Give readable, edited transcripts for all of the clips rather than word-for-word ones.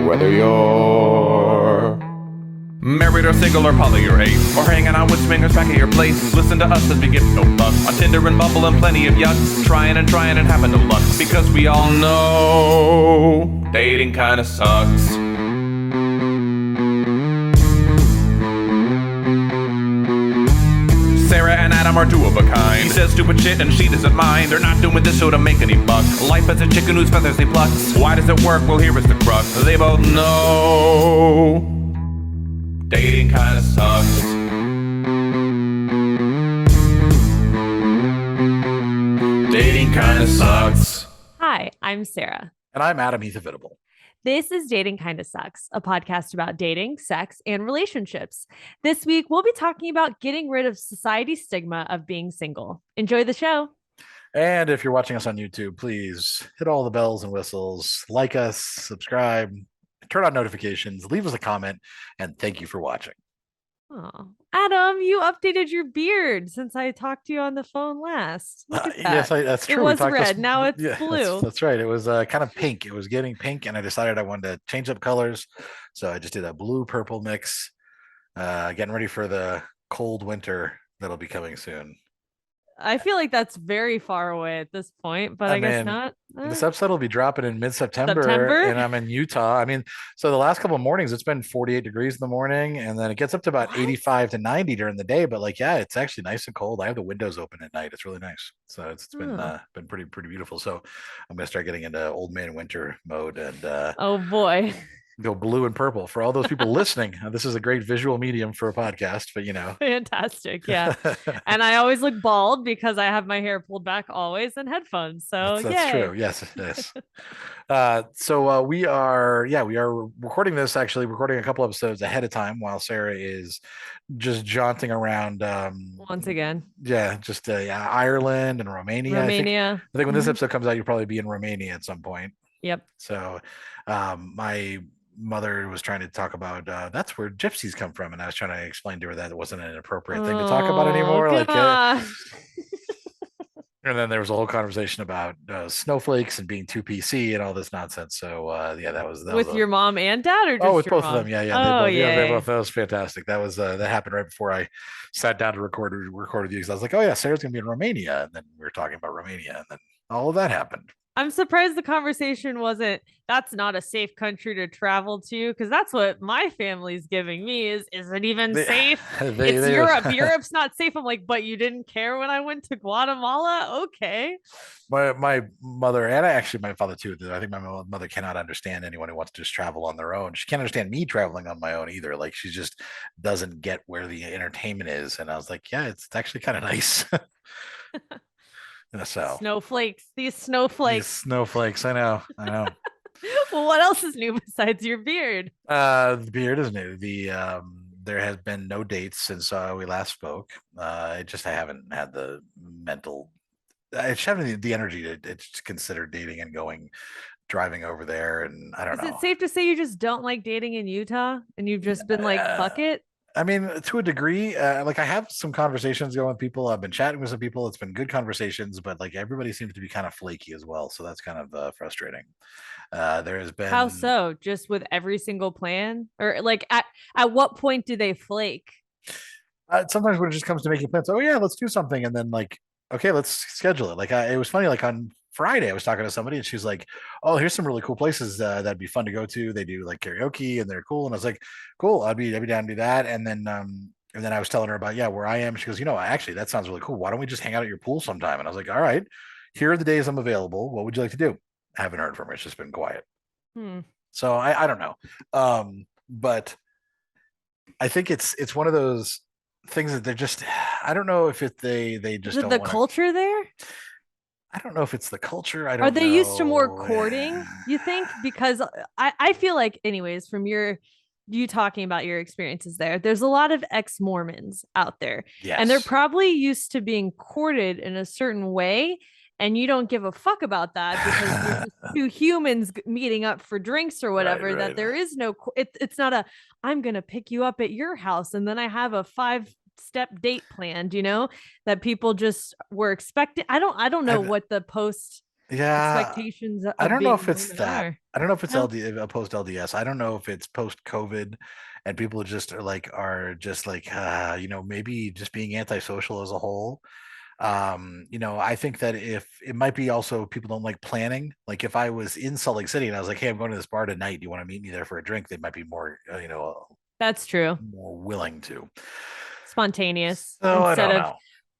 Whether you're married or single or poly or ace, or hanging out with swingers back at your place, listen to us as we give no fuck on Tinder and Bumble and plenty of yucks, trying and having no luck, because we all know dating kinda sucks. Sarah and Adam are two of a kind. He says stupid shit and she doesn't mind. They're not doing this show to make any buck. Life as a chicken whose feathers they pluck. Why does it work? Well, here is the crux. They both know dating kinda sucks. Dating kinda sucks. Hi, I'm Sarah. And I'm Adam Heath Avitable. This is Dating Kinda Sucks, a podcast about dating, sex, and relationships. This week, we'll be talking about getting rid of society's stigma of being single. Enjoy the show. And if you're watching us on YouTube, please hit all the bells and whistles, like us, subscribe, turn on notifications, leave us a comment, and thank you for watching. Oh, Adam, you updated your beard since I talked to you on the phone last. Yes, that's true. It was red. Now it's blue. That's right. It was kind of pink. It was getting pink, and I decided I wanted to change up colors. So I just did a blue-purple mix, getting ready for the cold winter that'll be coming soon. I feel like that's very far away at this point, but I guess not. This episode will be dropping in mid-September, and I'm in Utah. So the last couple of mornings, it's been 48 degrees in the morning, and then it gets up to about 85 to 90 during the day. But it's actually nice and cold. I have the windows open at night. It's really nice. So it's been pretty beautiful. So I'm gonna start getting into old man winter mode, and oh boy. Go blue and purple for all those people listening. This is a great visual medium for a podcast, but fantastic. Yeah. And I always look bald because I have my hair pulled back always and headphones. So that's true. Yes. So we are recording this, recording a couple episodes ahead of time while Sarah is just jaunting around once again. Ireland and Romania. I think when this episode comes out, you'll probably be in Romania at some point. Yep. So my mother was trying to talk about that's where gypsies come from, and I was trying to explain to her that it wasn't an appropriate thing to talk about anymore. And then there was a whole conversation about snowflakes and being too PC and all this nonsense. So that was with your mom and dad, or just with your both mom? of them. They both. That was fantastic. That was that happened right before I sat down to record with you, because I was like, oh yeah, Sarah's gonna be in Romania, and then we were talking about Romania, and then all of that happened. I'm surprised the conversation wasn't, that's not a safe country to travel to, because that's what my family's giving me is it even safe? It's Europe. Europe's not safe. I'm like, but you didn't care when I went to Guatemala? Okay. My mother, and actually my father too, I think my mother cannot understand anyone who wants to just travel on their own. She can't understand me traveling on my own either. Like, she just doesn't get where the entertainment is. And I was like, yeah, it's actually kind of nice. So these snowflakes. I know. Well, what else is new besides your beard? The beard is new. There has been no dates since we last spoke. I haven't had the mental, I just haven't the energy to consider dating and driving over there. And I don't know. Is it safe to say you just don't like dating in Utah and you've just been like, fuck it? To a degree, I have some conversations going with people. I've been chatting with some people. It's been good conversations, but everybody seems to be kind of flaky as well. So that's kind of frustrating. There has been. How so? Just with every single plan, or at what point do they flake? Sometimes when it just comes to making plans, oh yeah, let's do something, and then okay, let's schedule it. It was funny. On Friday, I was talking to somebody, and she's like, "Oh, here's some really cool places that'd be fun to go to. They do karaoke, and they're cool." And I was like, "Cool, I'd be down to do that." And then I was telling her about where I am. She goes, "Actually, that sounds really cool. Why don't we just hang out at your pool sometime?" And I was like, "All right, here are the days I'm available. What would you like to do?" I haven't heard from her. It's just been quiet. So I don't know. But I think it's one of those things that they're just. I don't know if they just. Is it the culture there? I don't know if it's the culture. Are they used to more courting, you think? Because I feel like, anyways, from you talking about your experiences there's a lot of ex-Mormons out there. Yes. And they're probably used to being courted in a certain way. And you don't give a fuck about that because you're just two humans meeting up for drinks or whatever, right. That there is no, it's not I'm going to pick you up at your house and then I have a 5-step date planned, that people just were expecting. I don't know what the post expectations I of don't know being if it's women that. are. I don't know if it's No, post LDS. I don't know if it's post COVID, and people just are just like maybe just being antisocial as a whole. I think that if it might be also people don't like planning. Like if I was in Salt Lake City and I was like, hey, I'm going to this bar tonight. Do you want to meet me there for a drink? They might be more that's true. more willing to. Spontaneous So I instead don't of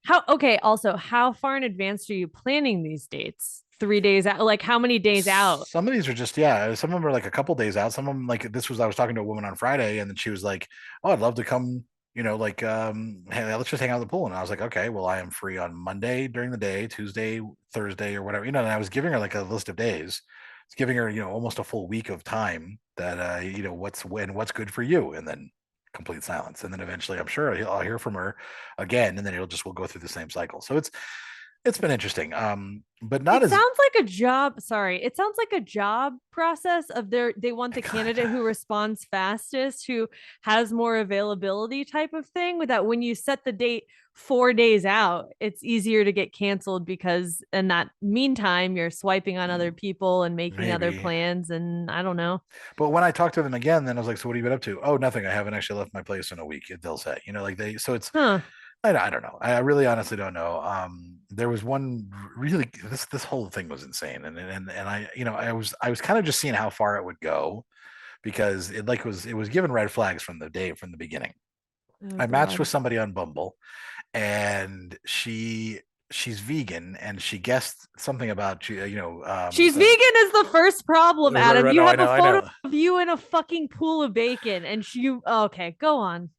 know. okay, also, how far in advance are you planning these dates? 3 days out? Like how many days out? Some of these are just some of them are like a couple days out. Some of them like I was talking to a woman on Friday and then she was like, oh, I'd love to come, hey, let's just hang out at the pool. And I was like, okay, well, I am free on Monday during the day, Tuesday, Thursday, or whatever, and I was giving her like a list of days. It's giving her almost a full week of time that what's good for you. And then complete silence, and then eventually I'm sure I'll hear from her again, and then we'll go through the same cycle. So it's been interesting, but not It as sounds like a job. Sorry. It sounds like a job process of they want the candidate who responds fastest, who has more availability type of thing. With that, when you set the date 4 days out, it's easier to get canceled because in that meantime, you're swiping on other people and making other maybe. plans. And I don't know. But when I talked to them again, then I was like, so what have you been up to? Oh, nothing. I haven't actually left my place in a week. They'll say, so it's, Huh. I don't know. I really honestly don't know. There was one really, this whole thing was insane. And I was kind of just seeing how far it would go because it was given red flags from the beginning. Oh I matched with God. somebody on Bumble and she's vegan and she guessed something about She's vegan is the first problem, right, Adam. right, You no, have a I photo know. of you in a fucking pool of bacon, and okay, go on.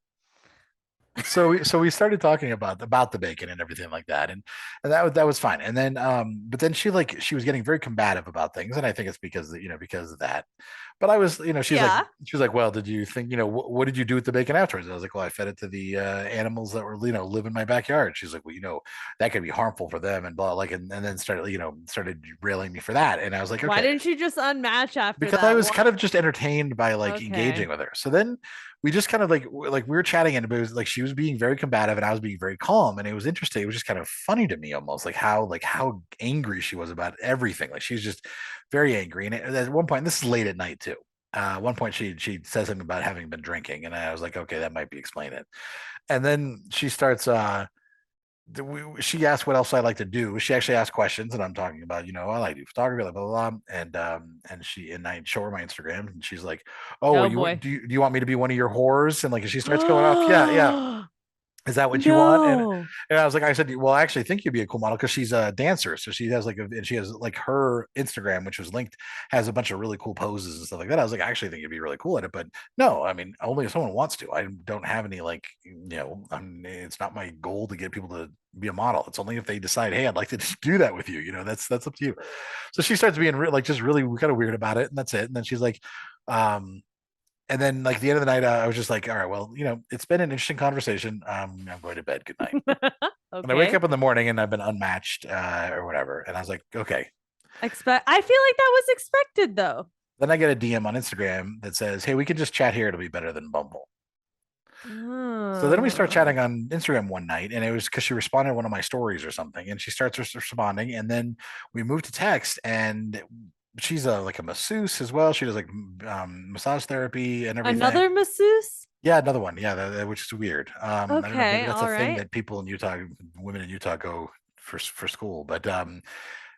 So we started talking about the bacon and everything like that, and that was fine. And then but then she was getting very combative about things, and I think it's because of that. But I was, Yeah. she was like, well, did you think, what did you do with the bacon afterwards? And I was like, well, I fed it to the animals that were, live in my backyard. She's like, well, that could be harmful for them and blah, like, and then started railing me for that. And I was like, Why okay, didn't you just unmatch after because I that? was Why? kind of just entertained by like engaging Okay. with her. So then we just kind of like we were chatting and it was like she was being very combative and I was being very calm and it was interesting. It was just kind of funny to me almost like how angry she was about everything. Like she was just very angry. And at one point, this is late at night too. At one point she says something about having been drinking and I was like, okay, that might be explaining it. And then she starts she asked what else I like to do. She actually asked questions, and I'm talking about, I like to do photography, blah blah blah. And I show her my Instagram, and she's like, "Oh, Oh you boy. do you want me to be one of your whores?" And like she starts going off, yeah, yeah. Is that what you want? No. And I said, well, I actually think you'd be a cool model because she's a dancer. So she has and she has like her Instagram, which was linked, has a bunch of really cool poses and stuff like that. I was like, I actually think you'd be really cool at it. But no, I mean, only if someone wants to. I don't have any it's not my goal to get people to be a model. It's only if they decide, hey, I'd like to do that with you. That's up to you. So she starts being just really kind of weird about it. And that's it. And then she's like, um, and then like the end of the night, I was just like, all right, well, it's been an interesting conversation. I'm going to bed. Good night. And I wake Okay. up in the morning and I've been unmatched or whatever. And I was like, okay. I feel like that was expected though. Then I get a DM on Instagram that says, hey, we can just chat here. It'll be better than Bumble. So then we start Oh. chatting on Instagram one night, and it was because she responded to one of my stories or something, and she starts responding, and then we move to text, and she's like a masseuse as well. She does like massage therapy and everything. Another masseuse? Yeah, another one. Yeah, which is weird. I don't know. Maybe Okay, that's a all thing right. that people in Utah, women in Utah, go for school. But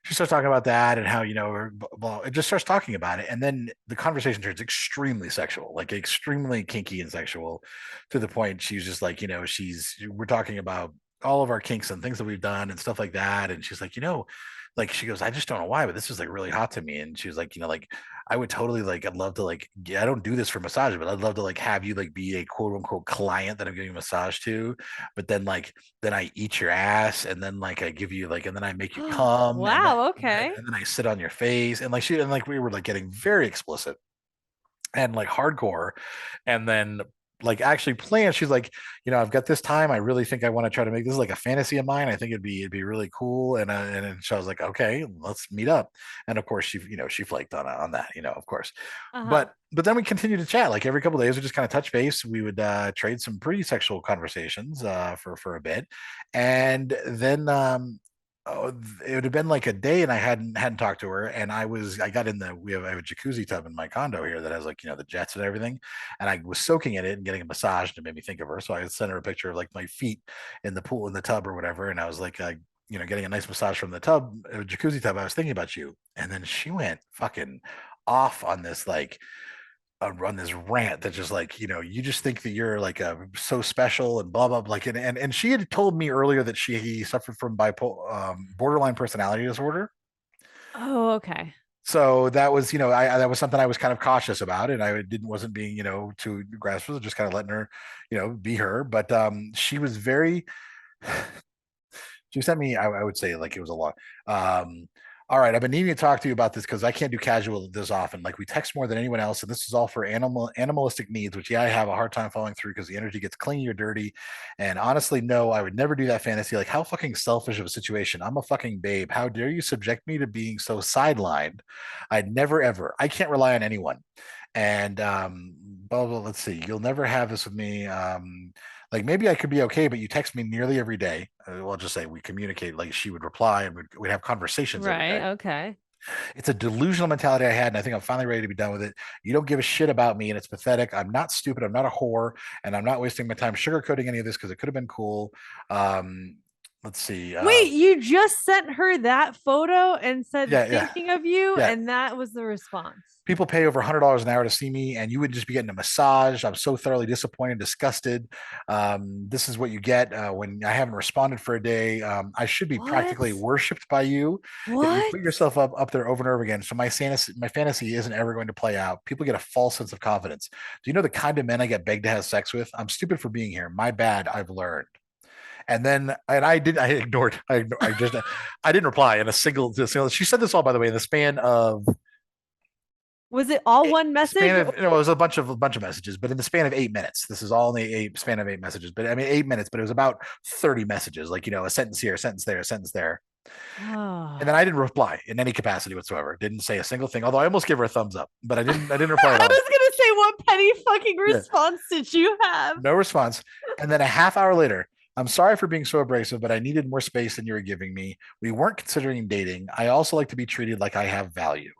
she starts talking about that and how well, it just starts talking about it, and then the conversation turns extremely sexual, like extremely kinky and sexual, to the point she's just like, we're talking about all of our kinks and things that we've done and stuff like that, and she's like, like she goes, I just don't know why, but this is like really hot to me, and she was like, like I would totally like, I'd love to like, I don't do this for massage, but I'd love to like have you like be a quote unquote client that I'm giving a massage to, but then I eat your ass and then like I give you like, and then I make you come Wow, okay. and then I sit on your face and like we were like getting very explicit and like hardcore. And then like actually plan, she's like, I've got this time. I really think I want to try to make this like a fantasy of mine. I think it'd be really cool. And then so I was like, okay, let's meet up. And of course she flaked on that, of course. Uh-huh. But then we continued to chat like every couple of days. We just kind of touch base. We would trade some pretty sexual conversations for a bit. And then Oh, it would have been like a day, and I hadn't talked to her, and I got in I have a jacuzzi tub in my condo here that has like the jets and everything, and I was soaking in it and getting a massage, and it made me think of her. So I sent her a picture of like my feet in the pool in the tub or whatever, and I was like, getting a nice massage from the tub, jacuzzi tub. I was thinking about you, and then she went fucking off on this like run this rant that just like you just think that you're like so special and blah blah blah, like and she had told me earlier that she suffered from bipolar borderline personality disorder. Oh, okay. So that was that was something I was kind of cautious about, and I didn't wasn't being too aggressive, just kind of letting her be her. But she was very she sent me, I would say like it was a lot. All right, I've been needing to talk to you about this because I can't do casual this often. Like we text more than anyone else, and this is all for animalistic needs, which I have a hard time following through because the energy gets clingy or dirty. And honestly, no, I would never do that fantasy. Like how fucking selfish of a situation. I'm a fucking babe. How dare you subject me to being so sidelined? I'd never ever. I can't rely on anyone. And blah, blah, let's see. You'll never have this with me. Like maybe I could be okay, but you text me nearly every day. I'll just say we communicate. Like she would reply, and we'd have conversations every Right. day. Okay. It's a delusional mentality I had, and I think I'm finally ready to be done with it. You don't give a shit about me, and it's pathetic. I'm not stupid. I'm not a whore, and I'm not wasting my time sugarcoating any of this because it could have been cool. Um, let's see. Wait, you just sent her that photo and said Yeah, yeah, thinking of you, yeah. and that was the response. People pay over $100 an hour to see me, and you would just be getting a massage. I'm so thoroughly disappointed, disgusted. This is what you get when I haven't responded for a day. I should be practically worshipped by you. Yet you put yourself up there over and over again. So my fantasy isn't ever going to play out. People get a false sense of confidence. Do you know the kind of men I get begged to have sex with? I'm stupid for being here. My bad. I've learned. And then, I ignored. I didn't reply in a single. She said this all, by the way, in the span of. Was it all one message? It was a bunch of messages, but in the span of 8 minutes. This is all in the span of 8 messages. But I mean, 8 minutes, but it was about 30 messages, like a sentence here, a sentence there, a sentence there. Oh. And then I didn't reply in any capacity whatsoever. Didn't say a single thing. Although I almost gave her a thumbs up, but I didn't reply at all. I was gonna say, what petty fucking response did you have? No response. And then a half hour later, I'm sorry for being so abrasive, but I needed more space than you were giving me. We weren't considering dating. I also like to be treated like I have value.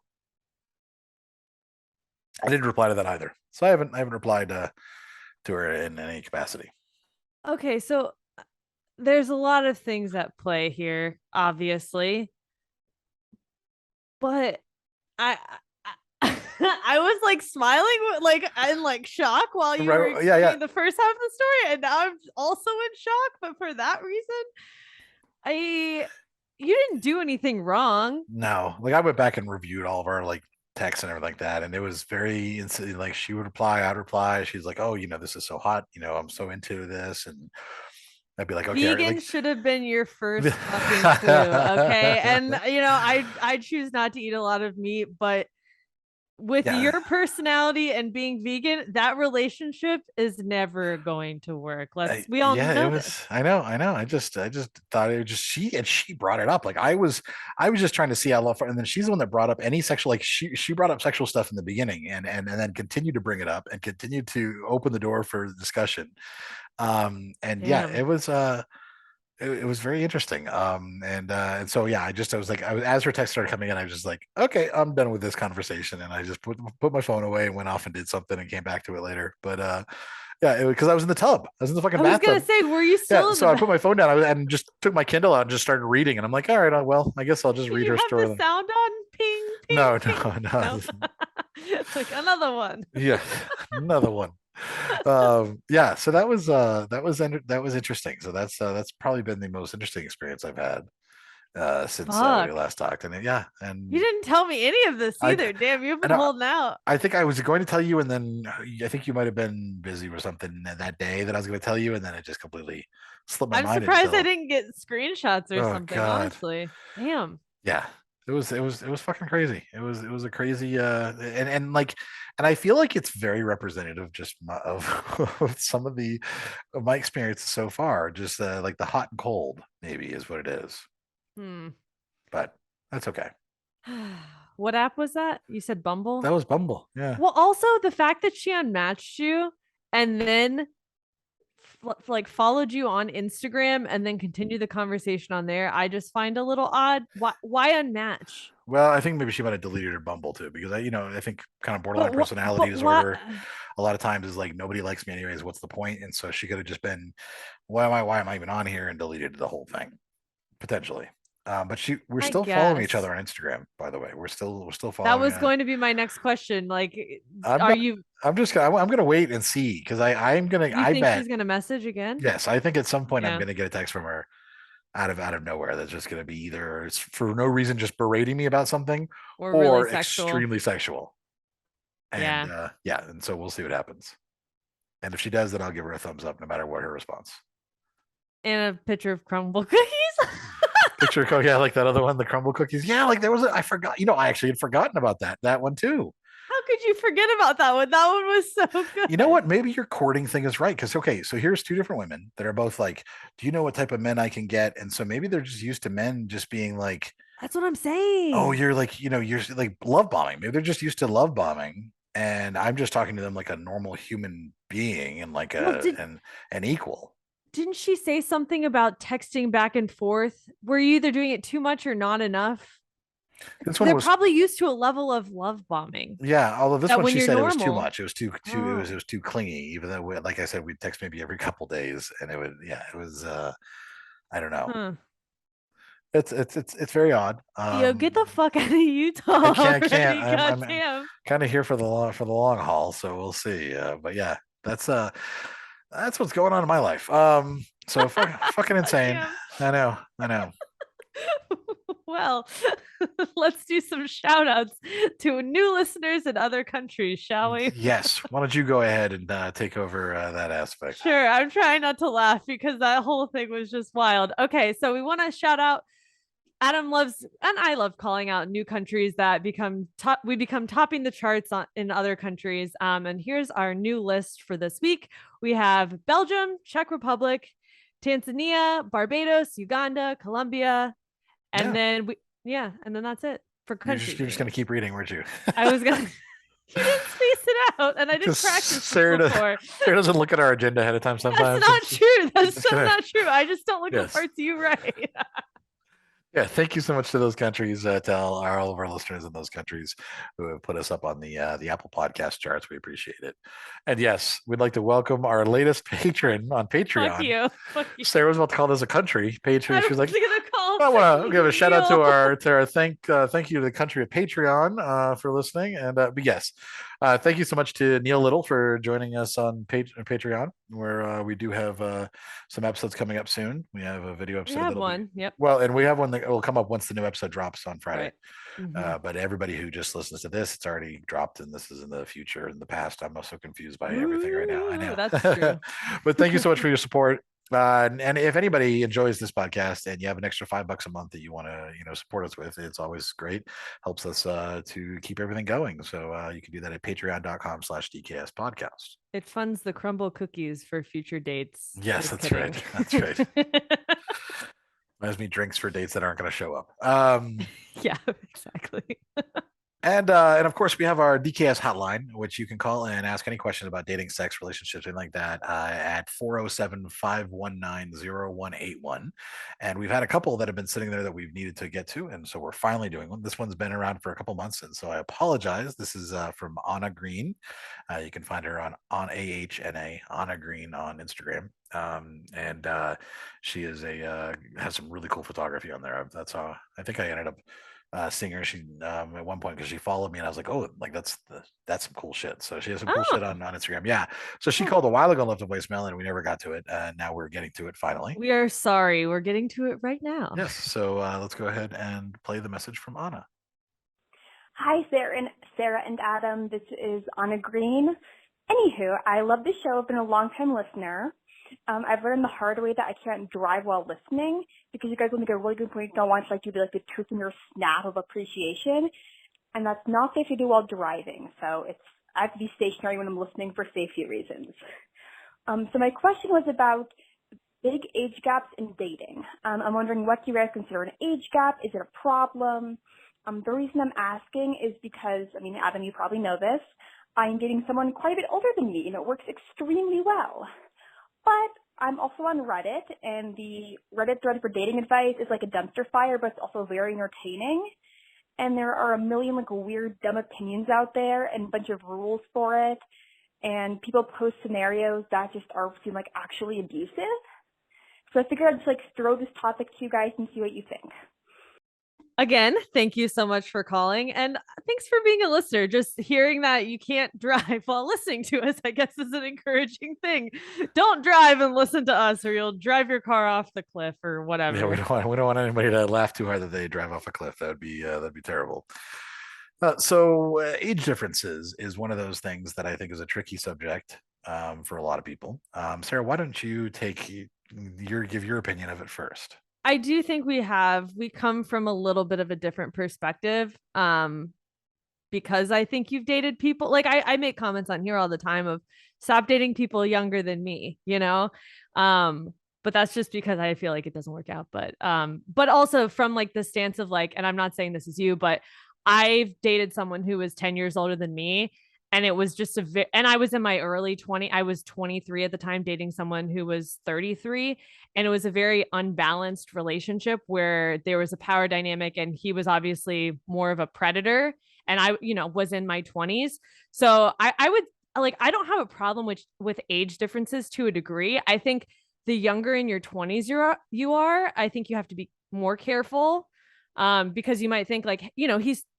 I didn't reply to that either. So I haven't replied to her in any capacity. Okay, so there's a lot of things at play here, obviously. But I I was like smiling like in like shock while you were explaining the first half of the story, and now I'm also in shock, but for that reason, you didn't do anything wrong. No, like I went back and reviewed all of our like texts and everything like that, and it was very like she would reply, I'd reply. She's like, "Oh, this is so hot. I'm so into this," and I'd be like, "Okay." Vegan should have been your first fucking clue, okay? And I choose not to eat a lot of meat, but with your personality and being vegan, that relationship is never going to work. We all know this. I know. I just thought it was just she brought it up. Like I was just trying to see how love, and then she's the one that brought up any sexual, like she brought up sexual stuff in the beginning and then continued to bring it up and continued to open the door for discussion. And yeah, it was it was very interesting. And so yeah, I was like, as her text started coming in, I was just like, okay, I'm done with this conversation, and I just put my phone away and went off and did something and came back to it later. But yeah, because I was in the tub, I was in the fucking bathtub. I was gonna say, were you still? Yeah, so I put my phone down and just took my Kindle out and just started reading, and I'm like, all right, well, I guess I'll just read her story. The sound on ping, ping. No. It's like another one. Yeah, another one. Yeah, so that was interesting. So that's probably been the most interesting experience I've had since we last talked. And and you didn't tell me any of this either. Damn, you've been holding out. I think I was going to tell you, and then I think you might have been busy or something that day that I was going to tell you, and then it just completely slipped my mind. I'm surprised I didn't get screenshots or something. God. Honestly, damn. Yeah. It was fucking crazy. It was a crazy and I feel like it's very representative just of some of my experiences so far. Just like the hot and cold maybe is what it is. But that's okay. What app was that? You said Bumble? That was Bumble. Yeah. Well, also the fact that she unmatched you and then like followed you on Instagram and then continue the conversation on there, I just find a little odd. Why unmatch? Well, I think maybe she might have deleted her Bumble too, because I think kind of borderline personality But what? disorder a lot of times is like nobody likes me anyways. What's the point? And so she could have just been, why am I even on here, and deleted the whole thing potentially. But we're I still following each guess other on Instagram, by the way. We're still that following. was going to be my next question. Like, I'm are not. you? I'm gonna wait and see, because I'm gonna. You I think bet. she's gonna message again? Yes, I think at some point I'm Yeah. gonna get a text from her out of nowhere that's just gonna be either it's for no reason just berating me about something, Or really or sexual? extremely sexual. And Yeah. yeah, and so we'll see what happens. And if she does, then I'll give her a thumbs up no matter what her response. And a picture of crumble cookies. Picture code, yeah, like that other one, the crumble cookies. Yeah, like there was I forgot, I actually had forgotten about that one too. How could you forget about that one? That one was so good. You know what? Maybe your courting thing is right. Because okay, so here's two different women that are both like, do you know what type of men I can get? And so maybe they're just used to men just being like, That's what I'm saying. oh, you're like, you're like love bombing. Maybe they're just used to love bombing. And I'm just talking to them like a normal human being, and like Well, an equal. didn't she say something about texting back and forth? Were you either doing it too much or not enough? This one They're was, probably used to a level of love bombing. yeah. Although this That one, when she you're said it was too normal. much. It was too. Oh. It was too clingy. Even though, like I said, we'd text maybe every couple days, and it would, yeah, it was. I don't know. Huh. It's very odd. Yo, get the fuck out of Utah I can't. already. I'm Goddamn. kind of here for the long haul, so we'll see. But yeah, that's what's going on in my life. So fucking insane. Goddamn. I know. Well, let's do some shout outs to new listeners in other countries, shall we? Yes. Why don't you go ahead and take over that aspect? Sure. I'm trying not to laugh because that whole thing was just wild. Okay. So we want to shout out Adam loves, and I love calling out new countries that become topping the charts in other countries. And here's our new list for this week. We have Belgium, Czech Republic, Tanzania, Barbados, Uganda, Colombia, and then and then that's it for countries. You're just gonna keep reading, weren't you? I was gonna. You didn't space it out, and I didn't practice Sarah before. Sarah doesn't look at our agenda ahead of time sometimes. That's not true. That's so not true. I just don't look at parts you right. Yeah, thank you so much to those countries, to all of our listeners in those countries who have put us up on the Apple Podcast charts. We appreciate it. And yes, we'd like to welcome our latest patron on Patreon. Fuck you. Sarah was about to call this a country patron. She was like, I want to give a shout out to our thank you to the country of Patreon for listening. And but yes, thank you so much to Neil Little for joining us on Patreon, where we do have some episodes coming up soon. We have a video episode. We have one. Yep. Well, and we have one that will come up once the new episode drops on Friday. Right. Mm-hmm. But everybody who just listens to this, it's already dropped, and this is in the future, in the past. I'm so confused by everything right now. I know. That's true. But thank you so much for your support. And if anybody enjoys this podcast and you have an extra $5 a month that you want to, support us with, it's always great. Helps us to keep everything going. So you can do that at patreon.com/DKS podcast. It funds the crumble cookies for future dates. Yes, Just that's kidding. right. That's right. Buys me drinks for dates that aren't going to show up. Yeah, exactly. And of course, we have our DKS hotline, which you can call and ask any questions about dating, sex, relationships, anything like that, at 407-519-0181. And we've had a couple that have been sitting there that we've needed to get to, and so we're finally doing one. This one's been around for a couple months, and so I apologize. This is from Anna Green. You can find her on AHNA, Anna Green on Instagram. And she is has some really cool photography on there. That's how I think I ended up seeing her. She at one point, because she followed me, and I was like, oh, like that's some cool shit. So she has some cool shit on Instagram. Yeah. So she called a while ago and left a voicemail, and we never got to it. Now we're getting to it finally. We are sorry. We're getting to it right now. Yes. So let's go ahead and play the message from Anna. Hi, Sarah and Adam. This is Anna Green. Anywho, I love the show. I've been a long-time listener. I've learned the hard way that I can't drive while listening, because you guys will make a really good point. Don't want to do the truth in your snap of appreciation, and that's not safe to do while driving. So I have to be stationary when I'm listening for safety reasons. So my question was about big age gaps in dating. I'm wondering, what do you guys consider an age gap? Is it a problem? The reason I'm asking is because, Adam, you probably know this. I'm dating someone quite a bit older than me, and it works extremely well. But I'm also on Reddit, and the Reddit thread for dating advice is like a dumpster fire, but it's also very entertaining. And there are a million like weird, dumb opinions out there and a bunch of rules for it. And people post scenarios that just seem like actually abusive. So I figured I'd just like throw this topic to you guys and see what you think. Again, thank you so much for calling, and thanks for being a listener. Just hearing that you can't drive while listening to us, I guess, is an encouraging thing. Don't drive and listen to us, or you'll drive your car off the cliff or whatever. Yeah, we don't want anybody to laugh too hard that they drive off a cliff. That'd be terrible. So age differences is one of those things that I think is a tricky subject for a lot of people. Sarah, why don't you give your opinion of it first? I do think we come from a little bit of a different perspective. Because I think you've dated people, like I make comments on here all the time of stop dating people younger than me, you know? But that's just because I feel like it doesn't work out. But also from like the stance of like, and I'm not saying this is you, but I've dated someone who was 10 years older than me. And it was just and I was in my early 20s. I was 23 at the time, dating someone who was 33. And it was a very unbalanced relationship where there was a power dynamic and he was obviously more of a predator. And I, was in my 20s. So I would like, I don't have a problem with age differences to a degree. I think the younger in your 20s you are, I think you have to be more careful. Because you might think like,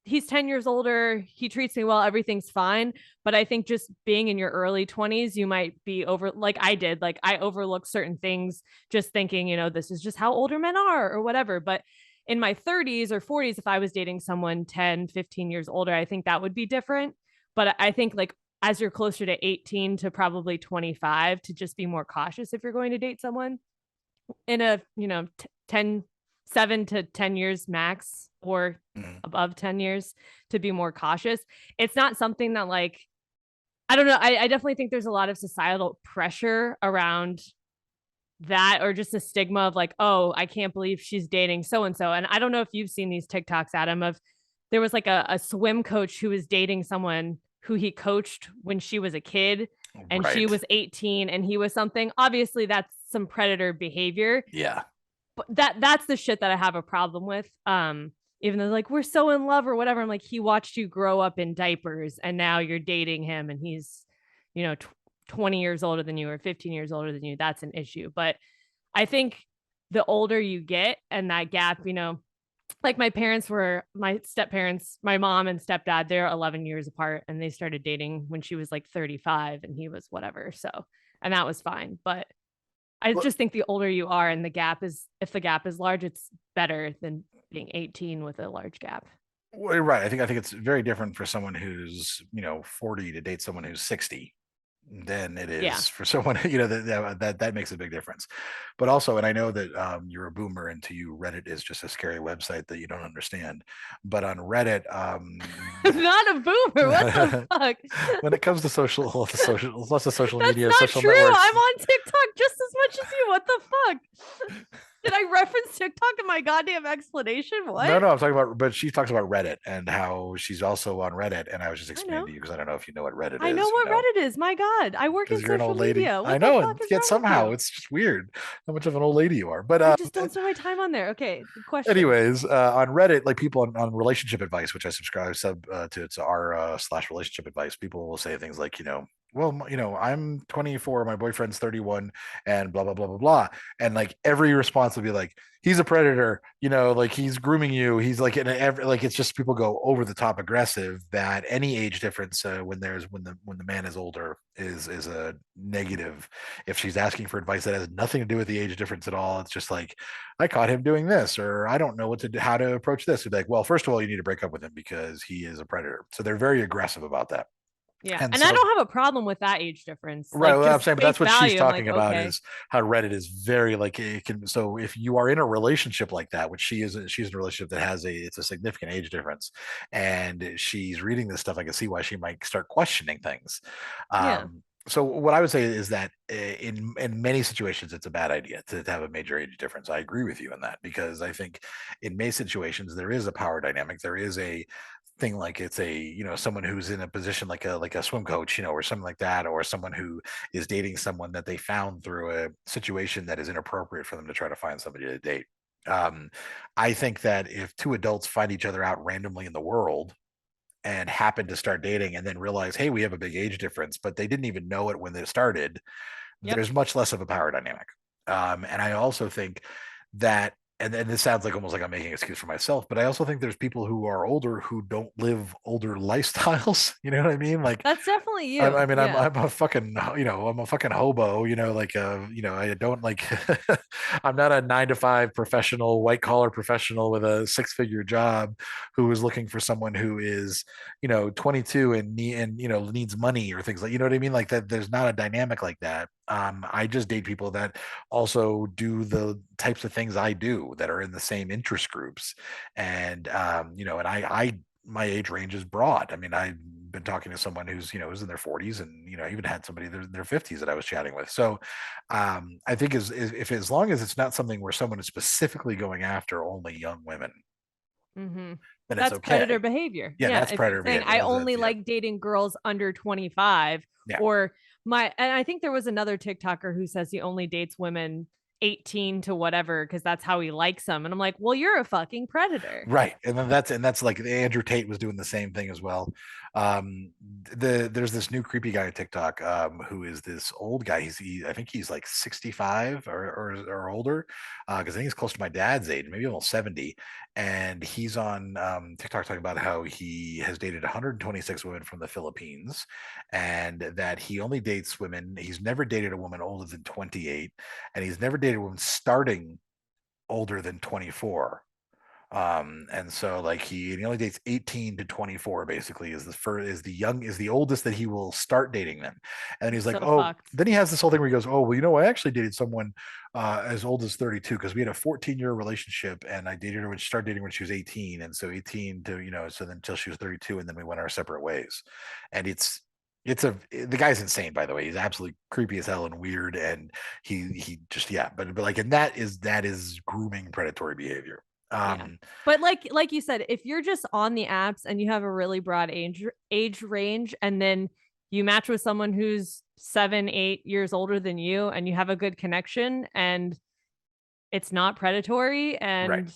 he's 10 years older, he treats me well, everything's fine. But I think just being in your early 20s, you might be like I did, like I overlooked certain things just thinking, this is just how older men are or whatever. But in my 30s or 40s, if I was dating someone 10, 15 years older, I think that would be different. But I think like as you're closer to 18 to probably 25, to just be more cautious if you're going to date someone in a, 7 to 10 years max or above 10 years, to be more cautious. It's not something that like, I don't know. I definitely think there's a lot of societal pressure around that, or just a stigma of like, oh, I can't believe she's dating so-and-so. And I don't know if you've seen these TikToks, Adam, of there was like a swim coach who was dating someone who he coached when she was a kid and she was 18 and he was something. Obviously that's some predator behavior. Yeah. But that's the shit that I have a problem with. Even though like we're so in love or whatever, I'm like, he watched you grow up in diapers and now you're dating him and he's, 20 years older than you or 15 years older than you. That's an issue. But I think the older you get and that gap, like my step-parents, my mom and stepdad, they're 11 years apart and they started dating when she was like 35 and he was whatever. So, and that was fine. But I just think the older you are and if the gap is large, it's better than being 18 with a large gap. Well, right. I think it's very different for someone who's, 40 to date someone who's 60 than it is for someone, that makes a big difference. But also, and I know that you're a boomer and to you, Reddit is just a scary website that you don't understand. But on Reddit, I'm not a boomer. What the fuck? When it comes to social media, that's social not true. networks, I'm on TikTok just as much as you. What the fuck? Did I reference TikTok in my goddamn explanation? What? No, I'm talking about, but she talks about Reddit and how she's also on Reddit. And I was just explaining to you because I don't know if you know what Reddit is. I know what Reddit is. My God, I work in you're an social old lady. media. I know, and yet somehow it's just weird how much of an old lady you are. But I just don't spend my time on there. Okay, good question. Anyways, on Reddit, like people on relationship advice, which I subscribe to, it's our / relationship advice. People will say things like, well, I'm 24, my boyfriend's 31, and blah blah blah blah blah, and like every response will be like, he's a predator, like he's grooming you, he's like like it's just people go over the top aggressive. That any age difference when the man is older is a negative. If she's asking for advice that has nothing to do with the age difference at all, it's just like, I caught him doing this, or I don't know how to approach this. It'd be like, well, first of all, you need to break up with him because he is a predator. So they're very aggressive about that. Yeah, and so, I don't have a problem with that age difference. Right, well, I'm saying, but that's what she's talking about, is how Reddit is very like it can. So if you are in a relationship like that, which she's in a relationship that has it's a significant age difference, and she's reading this stuff, I can see why she might start questioning things. So what I would say is that in many situations, it's a bad idea to have a major age difference. I agree with you on that, because I think in many situations there is a power dynamic. There is a thing like it's a, you know, someone who's in a position like a swim coach, you know, or something like that, or someone who is dating someone that they found through a situation that is inappropriate for them to try to find somebody to date. um, I think that if two adults find each other out randomly in the world and happen to start dating and then realize, hey, we have a big age difference, but they didn't even know it when they started, Yep. there's much less of a power dynamic. And I also think that, and this sounds like almost like I'm making an excuse for myself, but I also think there's people who are older who don't live older lifestyles. You know what I mean? Like, That's definitely you. I mean, Yeah. I'm a fucking, you know, I'm a fucking hobo, you know, like, you know, I don't like, I'm not a 9 to 5 professional, white collar professional with a 6-figure job who is looking for someone who is, you know, 22 and, you know, needs money or things like, you know what I mean? Like that, there's not a dynamic like that. I just date people that also do the types of things I do that are in the same interest groups. And, you know, and my age range is broad. I mean, I've been talking to someone who's, you know, who's in their 40s, and, you know, I even had somebody in their 50s that I was chatting with. So I think if as long as it's not something where someone is specifically going after only young women, Mm-hmm. then That's it's okay. predator behavior. Yeah, that's if predator you're saying, behavior. I only Yeah. like dating girls under 25, Yeah. or and I think there was another TikToker who says he only dates women 18 to whatever because that's how he likes them. And I'm like, well, you're a fucking predator. Right. And then that's like Andrew Tate was doing the same thing as well. There's this new creepy guy on TikTok, who is this old guy. I think he's like 65 or older, because I think he's close to my dad's age, maybe almost 70. And he's on TikTok talking about how he has dated 126 women from the Philippines, and that he only dates women. He's never dated a woman older than 28, and he's never dated a woman starting older than 24. And so like he only dates 18 to 24 basically is the oldest that he will start dating them. And he's like, So oh, fucked. then he has this whole thing where he goes, oh, well, you know, I actually dated someone as old as 32 because we had a 14-year relationship, and I dated her when she started dating when she was 18, and so 18 to, you know, so then until she was 32, and then we went our separate ways. And the guy's insane, by the way. He's absolutely creepy as hell and weird, and he just, yeah, but like, and that is grooming predatory behavior. Yeah. But like you said, if you're just on the apps and you have a really broad age range, and then you match with someone who's 7-8 years older than you, and you have a good connection, and it's not predatory and Right.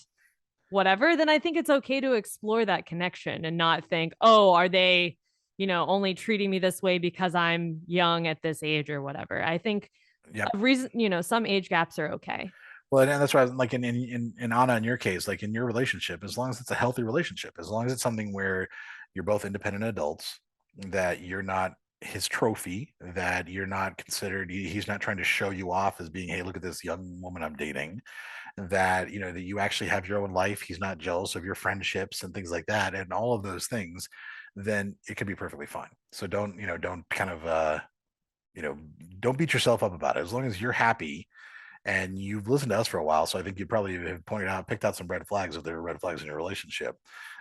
whatever, then I think it's okay to explore that connection and not think, oh, are they, you know, only treating me this way because I'm young at this age or whatever. I think Yeah. a reason, you know, some age gaps are okay. Well, and that's why, like in Anna, in your case, like in your relationship, as long as it's a healthy relationship, as long as it's something where you're both independent adults, that you're not his trophy, that you're not considered, he's not trying to show you off as being, hey, look at this young woman I'm dating, that, you know, that you actually have your own life, he's not jealous of your friendships and things like that, and all of those things, then it could be perfectly fine. So don't kind of don't beat yourself up about it. As long as you're happy and you've listened to us for a while, so I think you probably have picked out some red flags if there are red flags in your relationship.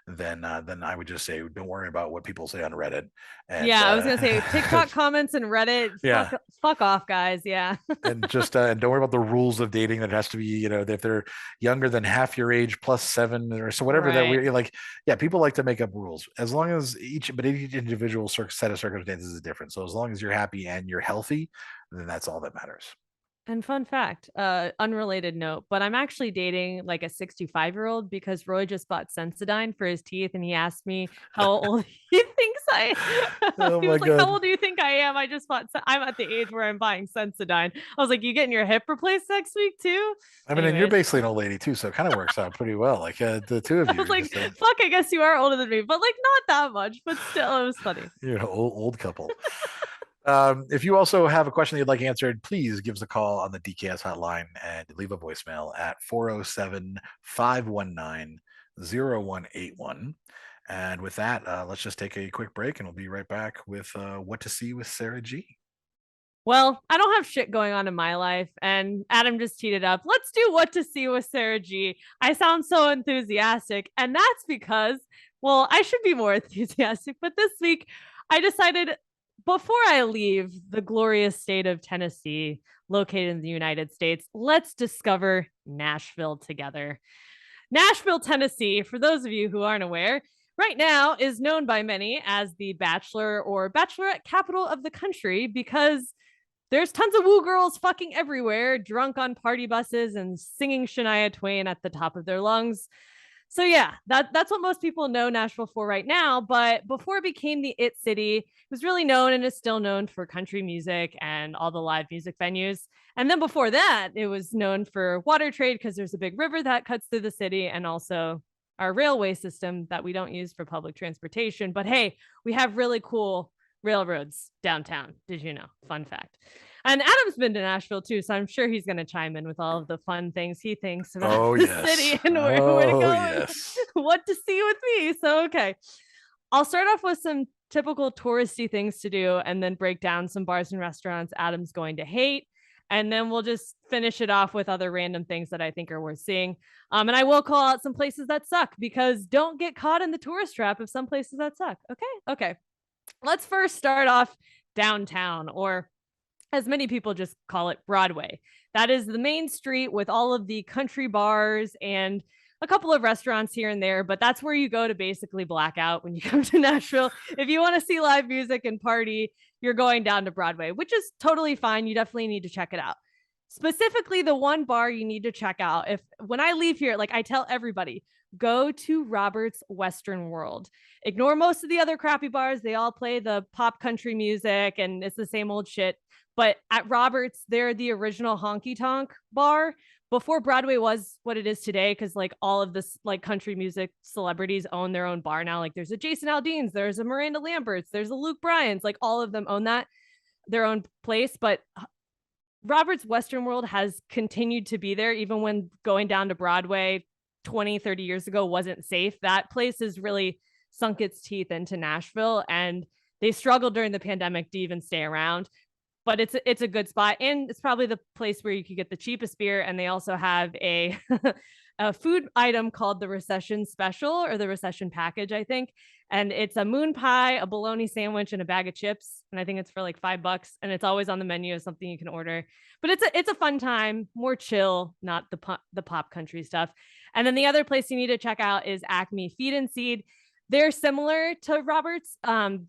Then I would just say, don't worry about what people say on Reddit. And, yeah, I was gonna say TikTok comments and Reddit. Yeah. Fuck off, guys. Yeah. And just and don't worry about the rules of dating. That has to be, you know, if they're younger than half your age plus 7 or so, whatever that Right. we like. Yeah, people like to make up rules as long as each individual set of circumstances is different. So as long as you're happy and you're healthy, then that's all that matters. And fun fact, unrelated note, but I'm actually dating like a 65-year-old because Roy just bought Sensodyne for his teeth, and he asked me how old he thinks Oh he my was like, how God. old do you think I am? I'm at the age where I'm buying Sensodyne. I was like, you getting your hip replaced next week too? I mean, and you're Anyways. basically an old lady too, so it kind of works out pretty well. Like the two of I you, was are like, just, fuck, I guess you are older than me, but like not that much, but still, it was funny. you're an old couple. If you also have a question that you'd like answered, please give us a call on the DKS hotline and leave a voicemail at 407-519-0181. And with that, let's just take a quick break, and we'll be right back with What to See with Sarah G. Well, I don't have shit going on in my life. And Adam just teed it up. Let's do What to See with Sarah G. I sound so enthusiastic. And that's because, well, I should be more enthusiastic. But this week, I decided before I leave the glorious state of Tennessee, located in the United States, let's discover Nashville together. Nashville, Tennessee, for those of you who aren't aware, right now is known by many as the bachelor or bachelorette capital of the country because there's tons of woo girls fucking everywhere, drunk on party buses and singing Shania Twain at the top of their lungs. So yeah, that's what most people know Nashville for right now. But before it became the it city, it was really known and is still known for country music and all the live music venues. And then before that, it was known for water trade because there's a big river that cuts through the city, and also our railway system that we don't use for public transportation. But hey, we have really cool railroads downtown. Did you know? Fun fact. And Adam's been to Nashville too, so I'm sure he's going to chime in with all of the fun things he thinks about the city and where to go and what to see with me. So, okay. I'll start off with some typical touristy things to do and then break down some bars and restaurants Adam's going to hate. And then we'll just finish it off with other random things that I think are worth seeing. And I will call out some places that suck because don't get caught in the tourist trap of some places that suck. Okay. Let's first start off downtown, or as many people just call it, Broadway. That is the main street with all of the country bars and a couple of restaurants here and there, but that's where you go to basically black out when you come to Nashville. If you want to see live music and party, you're going down to Broadway, which is totally fine. You definitely need to check it out. Specifically, the one bar you need to check out. When I leave here, like I tell everybody, go to Robert's Western World. Ignore most of the other crappy bars. They all play the pop country music and it's the same old shit. But at Robert's, they're the original honky tonk bar before Broadway was what it is today. Because like all of this like country music celebrities own their own bar now. Like there's a Jason Aldean's, there's a Miranda Lambert's, there's a Luke Bryan's. Like all of them own their own place. But Robert's Western World has continued to be there even when going down to Broadway 20, 30 years ago wasn't safe. That place has really sunk its teeth into Nashville, and they struggled during the pandemic to even stay around. But it's a good spot, and it's probably the place where you could get the cheapest beer. And they also have a a food item called the Recession Special, or the Recession Package, I think. And it's a moon pie, a bologna sandwich, and a bag of chips. And I think it's for like $5, and it's always on the menu as something you can order. But it's a fun time, more chill, not the pop country stuff. And then the other place you need to check out is Acme Feed and Seed. They're similar to Robert's.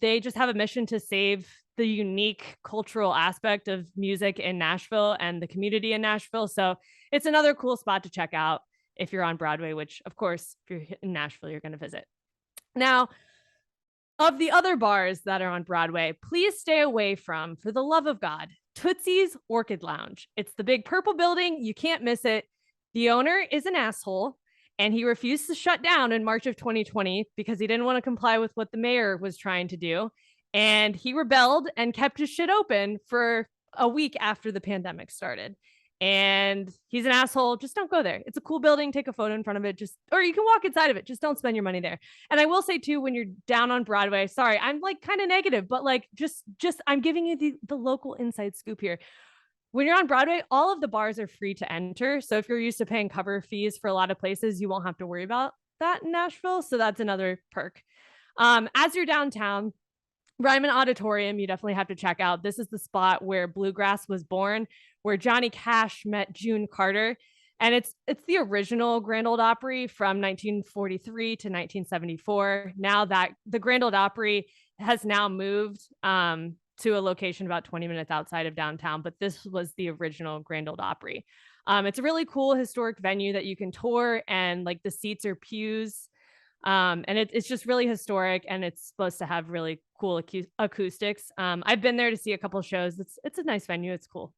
They just have a mission to save the unique cultural aspect of music in Nashville and the community in Nashville. So it's another cool spot to check out if you're on Broadway, which of course, if you're in Nashville, you're going to visit. Now, of the other bars that are on Broadway, please stay away from, for the love of God, Tootsie's Orchid Lounge. It's the big purple building. You can't miss it. The owner is an asshole, and he refused to shut down in March of 2020 because he didn't want to comply with what the mayor was trying to do. And he rebelled and kept his shit open for a week after the pandemic started. And he's an asshole. Just don't go there. It's a cool building. Take a photo in front of it. Or you can walk inside of it. Just don't spend your money there. And I will say too, when you're down on Broadway, sorry, I'm like kind of negative, but like just I'm giving you the local inside scoop here. When you're on Broadway, all of the bars are free to enter. So if you're used to paying cover fees for a lot of places, you won't have to worry about that in Nashville. So that's another perk. As you're downtown, Ryman Auditorium, you definitely have to check out. This is the spot where bluegrass was born, where Johnny Cash met June Carter. And it's the original Grand Ole Opry from 1943 to 1974. Now that the Grand Ole Opry has now moved to a location about 20 minutes outside of downtown, but this was the original Grand Ole Opry. It's a really cool historic venue that you can tour, and like the seats are pews. And it's just really historic, and it's supposed to have really cool acoustics. I've been there to see a couple of shows. It's a nice venue. It's cool.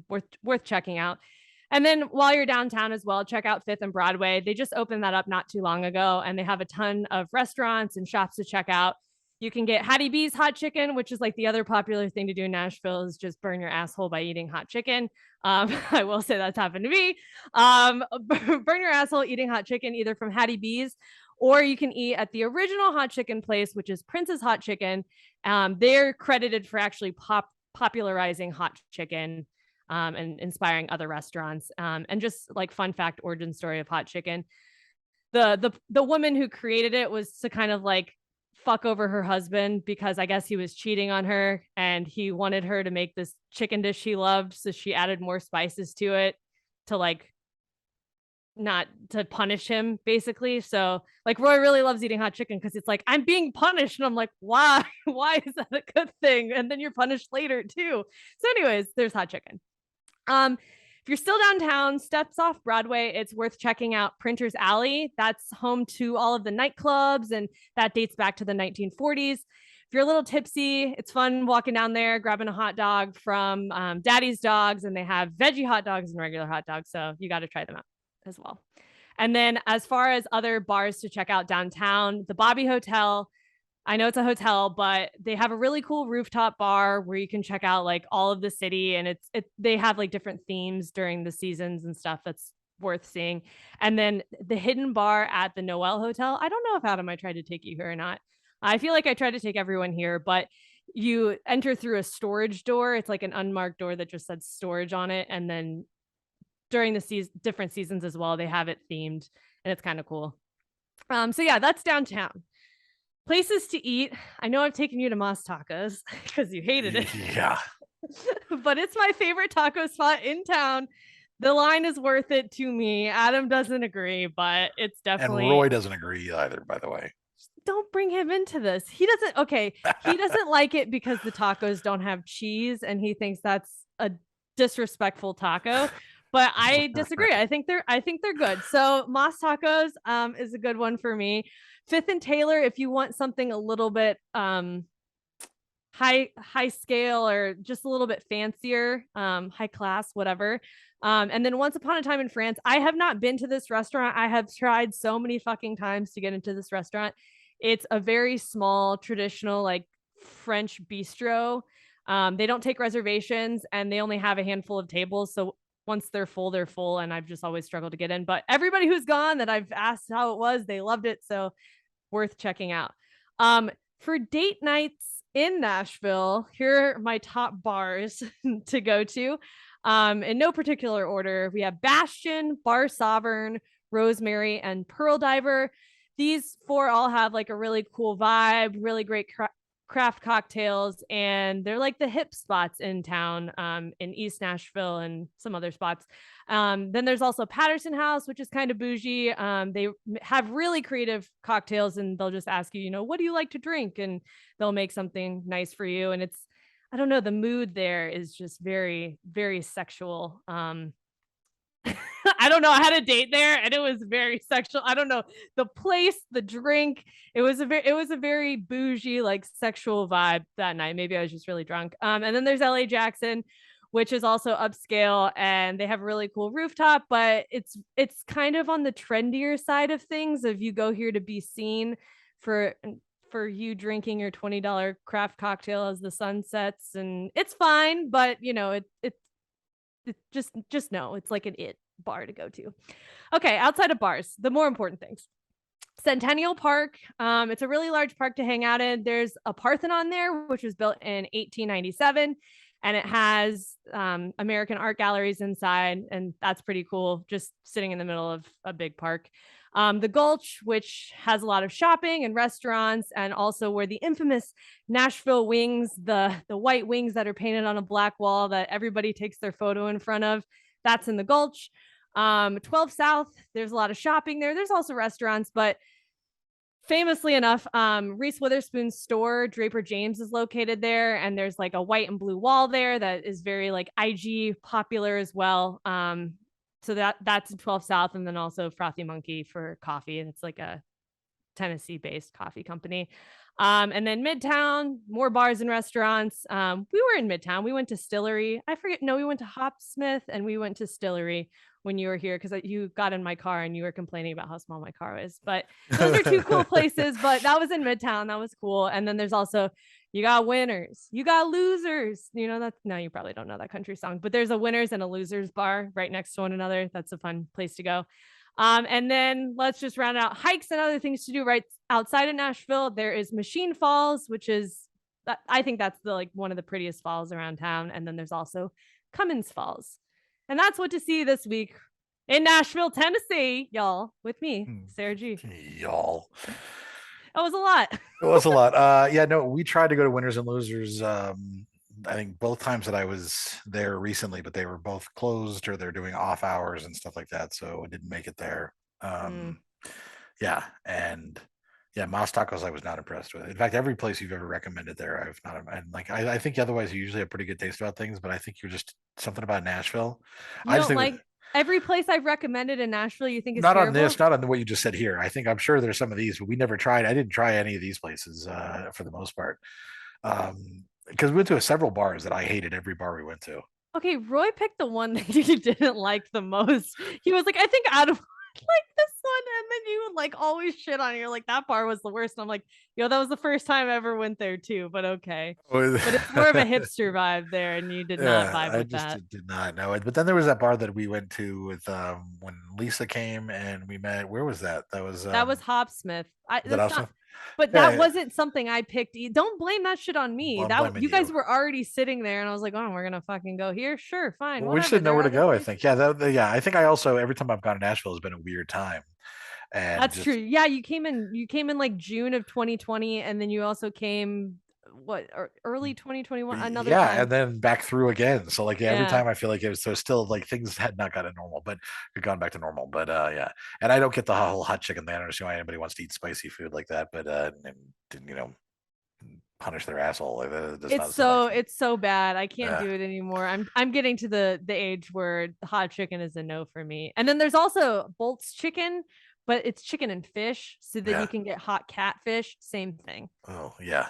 Worth checking out. And then while you're downtown as well, check out 5th and Broadway. They just opened that up not too long ago, and they have a ton of restaurants and shops to check out. You can get Hattie B's hot chicken, which is like the other popular thing to do in Nashville, is just burn your asshole by eating hot chicken. I will say that's happened to me. Burn your asshole eating hot chicken, either from Hattie B's, or you can eat at the original hot chicken place, which is Prince's Hot Chicken. They're credited for actually popularizing hot chicken and inspiring other restaurants. And just like fun fact, origin story of hot chicken. The woman who created it was to kind of like fuck over her husband, because I guess he was cheating on her and he wanted her to make this chicken dish he loved. So she added more spices to it to like not to punish him, basically. So like Roy really loves eating hot chicken because it's like, I'm being punished. And I'm like, why? Why is that a good thing? And then you're punished later too. So anyways, there's hot chicken. If you're still downtown, steps off Broadway, it's worth checking out Printer's Alley. That's home to all of the nightclubs, and that dates back to the 1940s. If you're a little tipsy, it's fun walking down there, grabbing a hot dog from Daddy's Dogs, and they have veggie hot dogs and regular hot dogs. So you got to try them out as well. And then as far as other bars to check out downtown, the Bobby Hotel, I know it's a hotel, but they have a really cool rooftop bar where you can check out like all of the city, and they have like different themes during the seasons and stuff that's worth seeing. And then the hidden bar at the Noel Hotel. I don't know if Adam, I tried to take you here or not. I feel like I tried to take everyone here, but you enter through a storage door. It's like an unmarked door that just said storage on it. And then during the different seasons as well, they have it themed, and it's kind of cool. So yeah, that's downtown. Places to eat. I know I've taken you to Mas Tacos because you hated it. Yeah. But it's my favorite taco spot in town. The line is worth it to me. Adam doesn't agree, but it's definitely. And Roy doesn't agree either, by the way. Don't bring him into this. He doesn't like it because the tacos don't have cheese, and he thinks that's a disrespectful taco. But I disagree. I think they're good. So Mas Tacos is a good one for me. Fifth and Taylor, if you want something a little bit high scale or just a little bit fancier, high class, whatever. And then Once Upon a Time in France. I have not been to this restaurant. I have tried so many fucking times to get into this restaurant. It's a very small, traditional, like French bistro. They don't take reservations, and they only have a handful of tables. So once they're full, and I've just always struggled to get in. But everybody who's gone that I've asked how it was, they loved it. So worth checking out. For date nights in Nashville, here are my top bars to go to. In no particular order, we have Bastion, Bar Sovereign, Rosemary, and Pearl Diver. These four all have like a really cool vibe, really great craft cocktails, and they're like the hip spots in town, in East Nashville and some other spots. Then there's also Patterson House, which is kind of bougie. They have really creative cocktails, and they'll just ask you, what do you like to drink? And they'll make something nice for you. And I don't know, the mood there is just very, very sexual. I don't know. I had a date there, and it was very sexual. I don't know, the place, the drink. It was a very bougie, like sexual vibe that night. Maybe I was just really drunk. And then there's LA Jackson, which is also upscale, and they have a really cool rooftop, but it's kind of on the trendier side of things. If you go here to be seen for you drinking your $20 craft cocktail as the sun sets, and it's fine, but it's just no, it's like an bar to go to. Okay, outside of bars, the more important things. Centennial Park. It's a really large park to hang out in. There's a Parthenon there, which was built in 1897, and it has American art galleries inside, and that's pretty cool, just sitting in the middle of a big park. The Gulch, which has a lot of shopping and restaurants, and also where the infamous Nashville wings, the white wings that are painted on a black wall that everybody takes their photo in front of, that's in the Gulch. 12 South, there's a lot of shopping there. There's also restaurants, but famously enough, Reese Witherspoon's store, Draper James, is located there, and there's like a white and blue wall there that is very like IG popular as well. So that's in 12 South, and then also Frothy Monkey for coffee. It's like a Tennessee-based coffee company. And then Midtown, more bars and restaurants. We were in Midtown. We went to Stillery. We went to Hopsmith, and we went to Stillery when you were here, because you got in my car and you were complaining about how small my car is. But those are two cool places, but that was in Midtown. That was cool. And then there's also, you got winners, you got losers. No, you probably don't know that country song, but there's a winners and a losers bar right next to one another. That's a fun place to go. And then let's just round out hikes and other things to do right outside of Nashville. There is Machine Falls, which is, I think that's one of the prettiest falls around town. And then there's also Cummins Falls. And that's what to see this week in Nashville, Tennessee, y'all, with me, Sarah G. Y'all. That was a lot. It was a lot. Yeah, no, we tried to go to Winners and Losers I think both times that I was there recently, but they were both closed or they're doing off hours and stuff like that. So I didn't make it there. Yeah. And yeah, Mas Tacos I was not impressed with. In fact, every place you've ever recommended there, I've not. And like, I think otherwise you usually have pretty good taste about things, but I think you're just something about Nashville. You I just don't think like every place I've recommended in Nashville, you think is not on terrible? this, not on what you just said here. I'm sure there's some of these, but we never tried. I didn't try any of these places for the most part. Because we went to several bars that I hated every bar we went to. Okay, Roy picked the one that you didn't like the most. He was like, I think Adam like this one, and then you would like always shit on it. You're like, that bar was the worst. And I'm like, yo, that was the first time I ever went there too, but okay. But it's more of a hipster vibe there, and you did not vibe with that. I just did not know it. But then there was that bar that we went to with when Lisa came and we met. Where was that? That was Hopsmith. That's not, but Yeah, that wasn't something I picked. Don't blame that shit on me. I'm That blaming you guys you. were already sitting there, and I was like, oh, we're gonna fucking go here. Sure, fine. We just Whatever. didn't know There where are to other go. I places. think. Yeah, I think I also every time I've gone to Nashville has been a weird time. And That's just true. Yeah, you came in like June of 2020, and then you also came early 2021 another yeah, time. and then back through again. So like every Yeah. time I feel like it was so still like things had not gotten normal, but had gone back to normal. But yeah, and I don't get the whole hot chicken thing. I don't understand why anybody wants to eat spicy food like that, but and you know punish their asshole. Like, that does not It's sound like fun. it's so bad. I can't Yeah. do it anymore. I'm getting to the age where hot chicken is a no for me. And then there's also Bolt's chicken, but it's chicken and fish, so then Yeah. you can get hot catfish. Same thing. Oh yeah.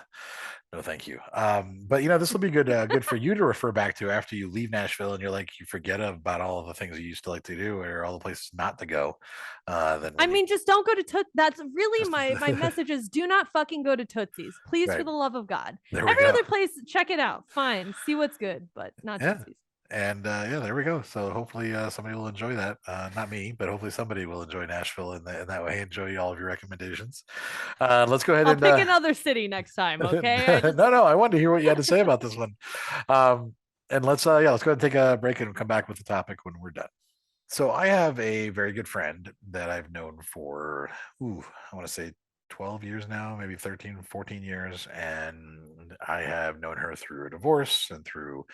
No, thank you. But this will be good for you to refer back to after you leave Nashville and you're like you forget about all of the things you used to like to do or all the places not to go. Then I mean, just don't go to Toots. That's really Just- my message is do not fucking go to Tootsie's. Please, Right. for the love of God. There we Every go. other place, check it out. Fine. See what's good, but not Yeah. Tootsie's. And there we go. So hopefully somebody will enjoy that. Not me, but hopefully somebody will enjoy Nashville in that way. Enjoy all of your recommendations. Let's go ahead I'll and pick another city next time, okay? No, I wanted to hear what you had to say about this one. And let's go ahead and take a break and come back with the topic when we're done. So I have a very good friend that I've known for I want to say 12 years now, maybe 13, 14 years. And I have known her through a divorce and through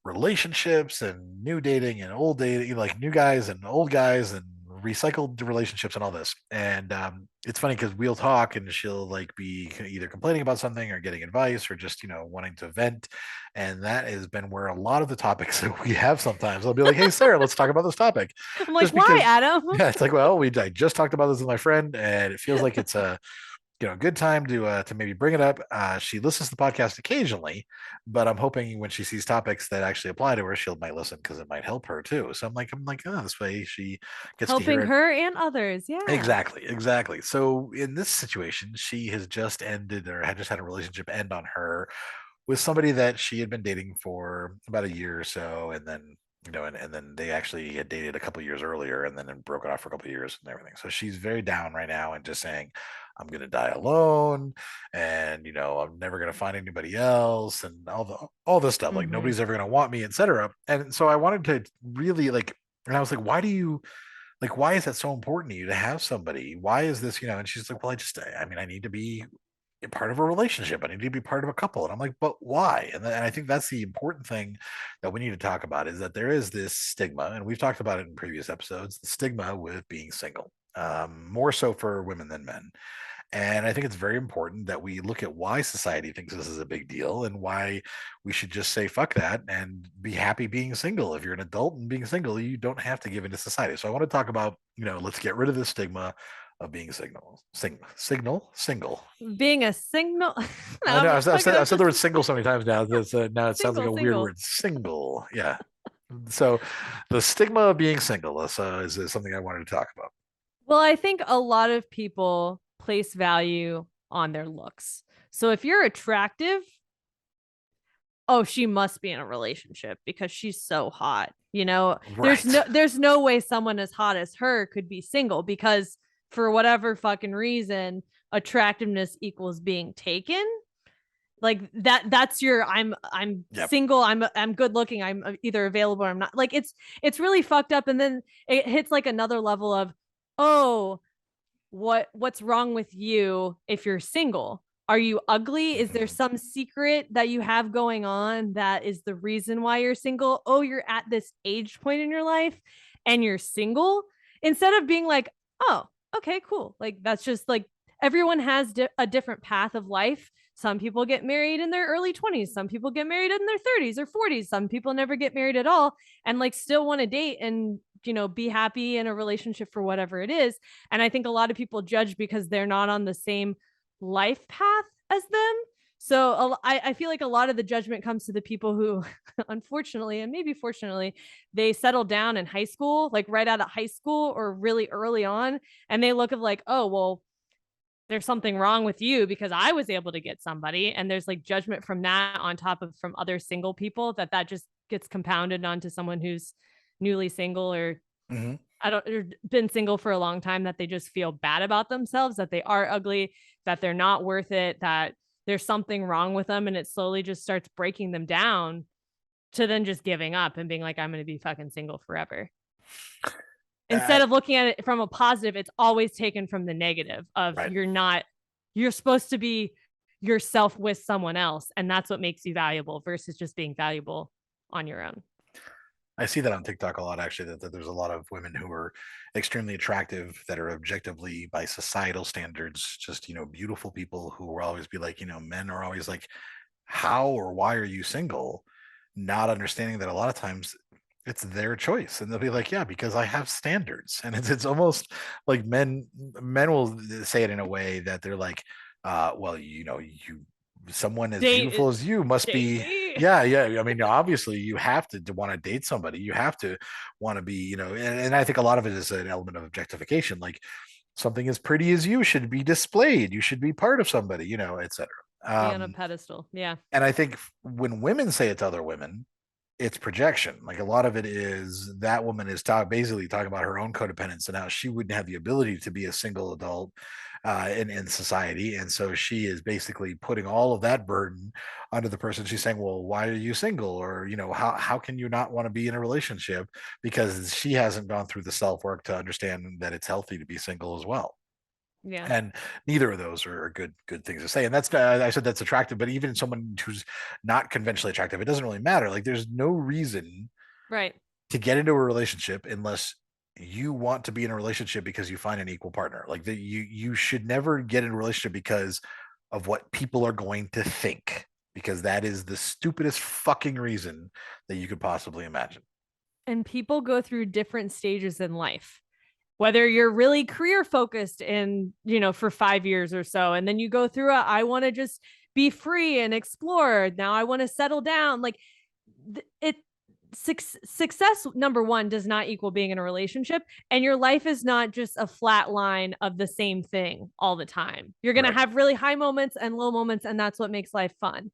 relationships and new dating and old dating, like new guys and old guys and recycled relationships and all this. And it's funny because we'll talk and she'll like be either complaining about something or getting advice or just wanting to vent. And that has been where a lot of the topics that we have sometimes I'll be like, hey Sarah, let's talk about this topic. I'm like, Just why, because- Adam? Yeah, it's like, well, I just talked about this with my friend and it feels like it's a good time to maybe bring it up. She listens to the podcast occasionally, but I'm hoping when she sees topics that actually apply to her, might listen because it might help her too. So I'm like, oh, this way she gets to Helping hear it. her and others. Yeah. Exactly. So in this situation, she has just ended or had just had a relationship end on her with somebody that she had been dating for about a year or so, and then and then they actually had dated a couple years earlier and then broke it off for a couple of years and everything. So she's very down right now and just saying, I'm gonna die alone, and I'm never gonna find anybody else, and all this stuff. Like Mhm. nobody's ever gonna want me, etc. And so I wanted to really and I was like, why is that so important to you to have somebody? Why is this, And she's like, well, I need to be a part of a relationship. I need to be part of a couple. And I'm like, but why? And I think that's the important thing that we need to talk about is that there is this stigma, and we've talked about it in previous episodes, the stigma with being single, more so for women than men. And I think it's very important that we look at why society thinks this is a big deal and why we should just say fuck that and be happy being single. If you're an adult and being single, you don't have to give into society. So I want to talk about, let's get rid of the stigma of being single. Being a signal. I know, I've said the word single so many times now. Now it sounds like a weird Single. word. Single. Yeah. So the stigma of being single is something I wanted to talk about. Well, I think a lot of people place value on their looks. So if you're attractive, oh, she must be in a relationship because she's so hot. Right. There's no way someone as hot as her could be single because for whatever fucking reason, attractiveness equals being taken. Like that's your I'm Yep. single, I'm good looking, I'm either available or I'm not. Like it's really fucked up. And then it hits like another level of, oh, what's wrong with you if you're single? Are you ugly? Is there some secret that you have going on that is the reason why you're single? Oh, you're at this age point in your life and you're single, instead of being like, oh, okay, cool. Like, that's just like, everyone has a different path of life. Some people get married in their early 20s. Some people get married in their 30s or 40s. Some people never get married at all and like still want to date and, you know, be happy in a relationship for whatever it is. And I think a lot of people judge because they're not on the same life path as them. So I feel like a lot of the judgment comes to the people who, unfortunately, and maybe fortunately, they settle down in high school, like right out of high school or really early on. And they look at like, oh, well, there's something wrong with you because I was able to get somebody. And there's like judgment from that on top of from other single people that just gets compounded onto someone who's newly single or or been single for a long time, that they just feel bad about themselves, that they are ugly, that they're not worth it, that there's something wrong with them. And it slowly just starts breaking them down to then just giving up and being like, I'm going to be fucking single forever. Instead of looking at it from a positive, it's always taken from the negative of you're supposed to be yourself with someone else. And that's what makes you valuable versus just being valuable on your own. I see that on TikTok a lot, actually, that there's a lot of women who are extremely attractive that are objectively by societal standards, just, you know, beautiful people who will always be like, you know, men are always like, how or why are you single? Not understanding that a lot of times it's their choice. And they'll be like, yeah, because I have standards. And it's almost like men will say it in a way that they're like, well, you know, someone as beautiful as you must be. Yeah. I mean, obviously you have to want to date somebody. You have to want to be, you know, and I think a lot of it is an element of objectification. Like something as pretty as you should be displayed. You should be part of somebody, you know, etc. Be on a pedestal. Yeah. And I think when women say it to other women, it's projection. Like a lot of it is that woman is basically talking about her own codependence and how she wouldn't have the ability to be a single adult in society. And so she is basically putting all of that burden onto the person. She's saying, well, why are you single? Or, you know, how can you not want to be in a relationship? Because she hasn't gone through the self-work to understand that it's healthy to be single as well. Yeah. And neither of those are good things to say. And that's I said that's attractive, but even someone who's not conventionally attractive, it doesn't really matter. Like there's no reason to get into a relationship unless you want to be in a relationship because you find an equal partner. Like you should never get in a relationship because of what people are going to think, because that is the stupidest fucking reason that you could possibly imagine. And people go through different stages in life. Whether you're really career focused in, you know, for 5 years or so, and then you go through I want to just be free and explore. Now I want to settle down. Like success, number one, does not equal being in a relationship. And your life is not just a flat line of the same thing all the time. You're going to have really high moments and low moments. And that's what makes life fun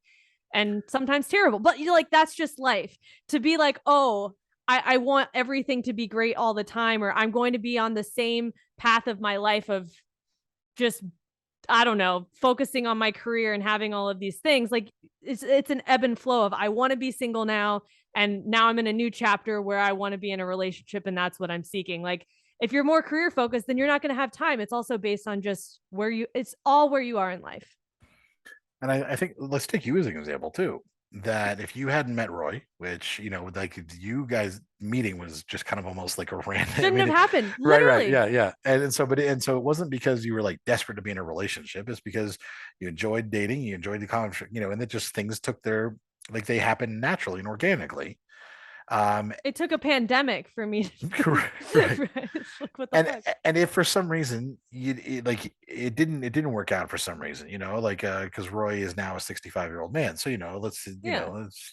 and sometimes terrible. But you're like, that's just life. To be like, oh, I want everything to be great all the time, or I'm going to be on the same path of my life of just, I don't know, focusing on my career and having all of these things. Like it's an ebb and flow of I want to be single now. And now I'm in a new chapter where I want to be in a relationship. And that's what I'm seeking. Like if you're more career focused, then you're not going to have time. It's also based on just it's all where you are in life. And I think let's take you as an example too. That if you hadn't met Roy, which, you know, like you guys meeting was just kind of almost like a random, shouldn't have happened. Right. Yeah. And so it wasn't because you were like desperate to be in a relationship. It's because you enjoyed dating, you enjoyed the conflict, you know, and it just things took they happened naturally and organically. It took a pandemic for me to and if for some reason it didn't work out for some reason, you know, like because Roy is now a 65-year-old man, so, you know, let's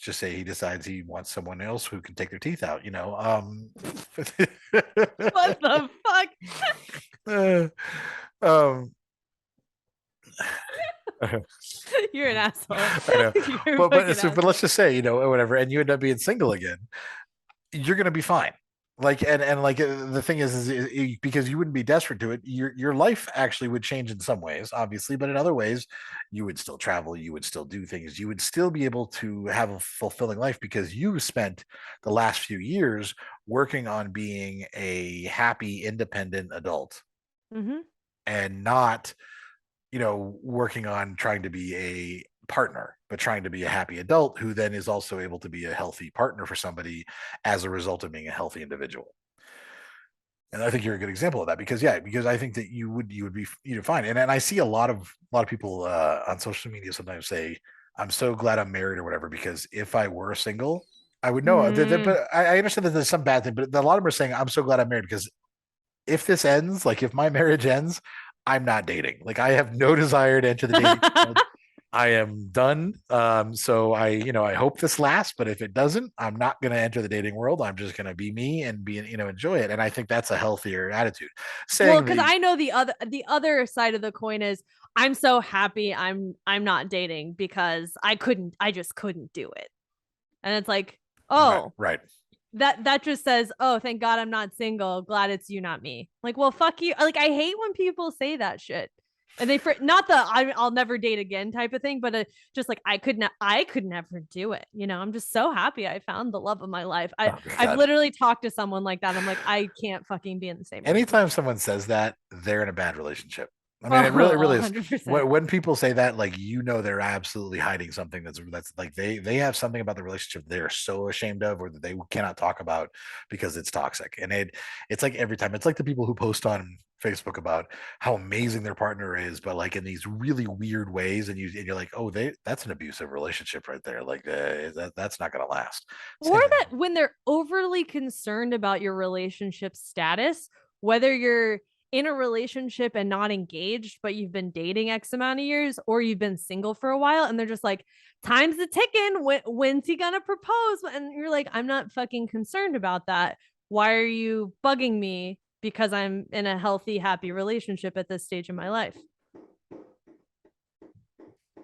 just say he decides he wants someone else who can take their teeth out, you know. What the fuck? You're an asshole. I know. But let's just say, you know, or whatever, and you end up being single again, you're gonna be fine. Like and like the thing is because you wouldn't be desperate to it, your life actually would change in some ways, obviously, but in other ways, you would still travel, you would still do things, you would still be able to have a fulfilling life because you spent the last few years working on being a happy, independent adult, and not working on trying to be a partner, but trying to be a happy adult who then is also able to be a healthy partner for somebody as a result of being a healthy individual. And I think you're a good example of that because I think that you would be fine. And I see a lot of people on social media sometimes say, I'm so glad I'm married or whatever, because if I were single, I would know. But I understand that there's some bad thing, but a lot of them are saying, I'm so glad I'm married because if this ends, like if my marriage ends, I'm not dating. Like I have no desire to enter the dating world. I am done. So I hope this lasts, but if it doesn't, I'm not going to enter the dating world. I'm just going to be me and be, enjoy it. And I think that's a healthier attitude. Well, because I know the other side of the coin is I'm so happy I'm not dating because I just couldn't do it. And it's like, oh, right. That just says, oh, thank God I'm not single. Glad it's you, not me. Like, well, fuck you. Like, I hate when people say that shit. And not the I'll never date again type of thing, but just like I could never do it. I'm just so happy I found the love of my life. I've literally talked to someone like that. I'm like, I can't fucking be in the same room. Anytime someone says that, they're in a bad relationship. I mean, it really is. 100%. When people say that, like, they're absolutely hiding something that's like they have something about the relationship they're so ashamed of or that they cannot talk about because it's toxic. And it's like every time, it's like the people who post on Facebook about how amazing their partner is, but like in these really weird ways, and you're like, oh, that's an abusive relationship right there. Like that's not going to last. Or that when they're overly concerned about your relationship status, whether you're in a relationship and not engaged, but you've been dating X amount of years, or you've been single for a while, and they're just like, time's a ticking. When's he gonna propose? And you're like, I'm not fucking concerned about that. Why are you bugging me? Because I'm in a healthy, happy relationship at this stage in my life.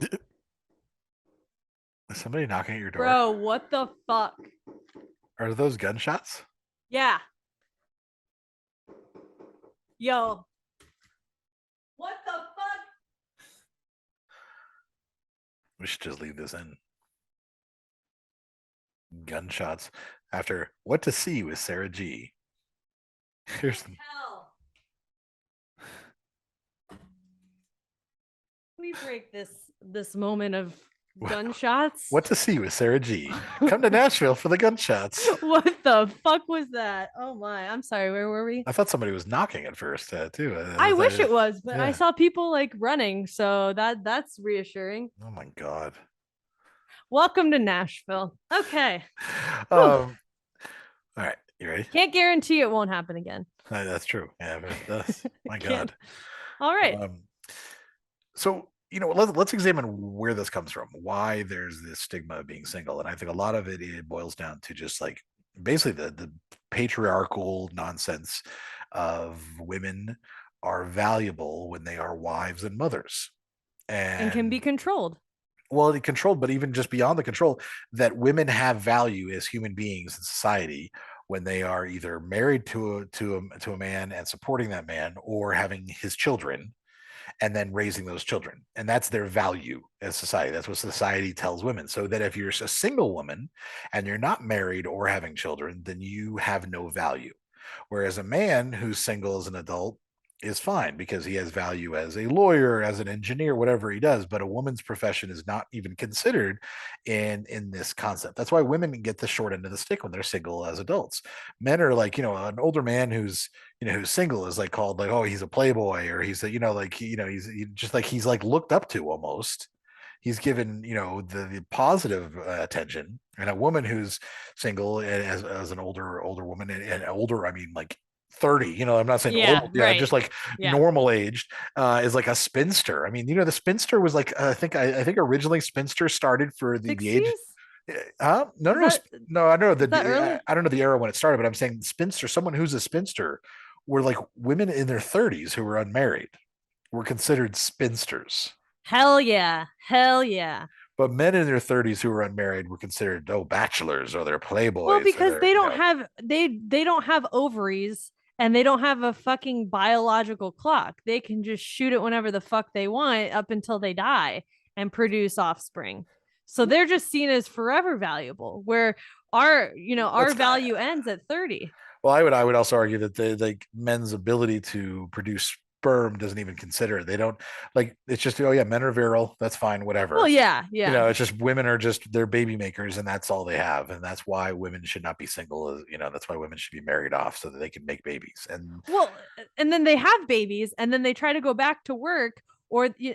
Is somebody knocking at your door? Bro, what the fuck? Are those gunshots? Yeah. Yo. What the fuck? We should just leave this in. Gunshots after What to See with Sarah G. Here's some. Hell. We break this moment of gunshots. What to See with Sarah G. Come to Nashville for the gunshots. What the fuck was that? Oh my, I'm sorry. Where were we? I thought somebody was knocking at first too. I wish it was, but I saw people like running, so that's reassuring. Oh my God. Welcome to Nashville. Okay. All right, you ready? Can't guarantee it won't happen again. That's true. Yeah, that's my God. All right. So let's examine where this comes from, why there's this stigma of being single. And I think a lot of it boils down to just like basically the patriarchal nonsense of women are valuable when they are wives and mothers and can be controlled. Well, controlled, but even just beyond the control, that women have value as human beings in society when they are either married to a man and supporting that man, or having his children and then raising those children. And that's their value as society. That's what society tells women. So that if you're a single woman and you're not married or having children, then you have no value. Whereas a man who's single as an adult is fine because he has value as a lawyer, as an engineer, whatever he does. But a woman's profession is not even considered in this concept. That's why women get the short end of the stick when they're single as adults. Men are like, an older man who's single is like called like, oh, he's a playboy, or he's he's like looked up to almost. He's given, the positive attention. And a woman who's single as an older woman, and older, I mean like 30, I'm not saying old, right. Just like normal aged, is like a spinster. I mean, the spinster was like, I think originally spinster started for the age. No, I know I don't know the era when it started, but I'm saying spinster, someone who's a spinster, were like women in their 30s who were unmarried were considered spinsters. Hell yeah. But men in their 30s who were unmarried were considered bachelors, or they're playboys. Well, because they don't have they don't have ovaries, and they don't have a fucking biological clock. They can just shoot it whenever the fuck they want up until they die and produce offspring. So they're just seen as forever valuable, where our value ends at 30. Well, I would also argue that the men's ability to produce sperm doesn't even consider it. They don't like, it's just, oh yeah, men are virile. That's fine. Whatever. Well, yeah. It's just women are just, they're baby makers and that's all they have. And that's why women should not be single. That's why women should be married off so that they can make babies. And then they have babies and then they try to go back to work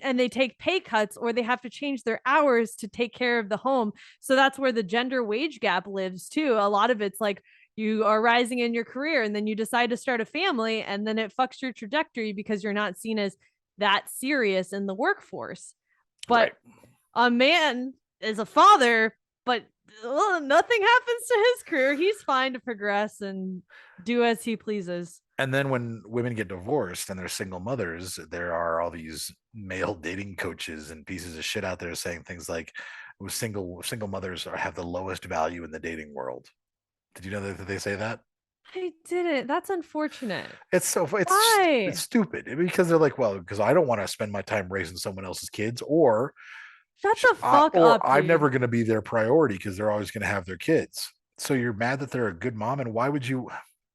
and they take pay cuts or they have to change their hours to take care of the home. So that's where the gender wage gap lives too. A lot of it's like you are rising in your career and then you decide to start a family and then it fucks your trajectory because you're not seen as that serious in the workforce. But a man is a father, but nothing happens to his career. He's fine to progress and do as he pleases. And then when women get divorced and they're single mothers, there are all these male dating coaches and pieces of shit out there saying things like single mothers have the lowest value in the dating world. Did you know that they say that? I didn't. That's unfortunate. It's stupid because they're like, well, because I don't want to spend my time raising someone else's kids, or shut the fuck up. I'm never going to be their priority because they're always going to have their kids. So you're mad that they're a good mom, and why would you?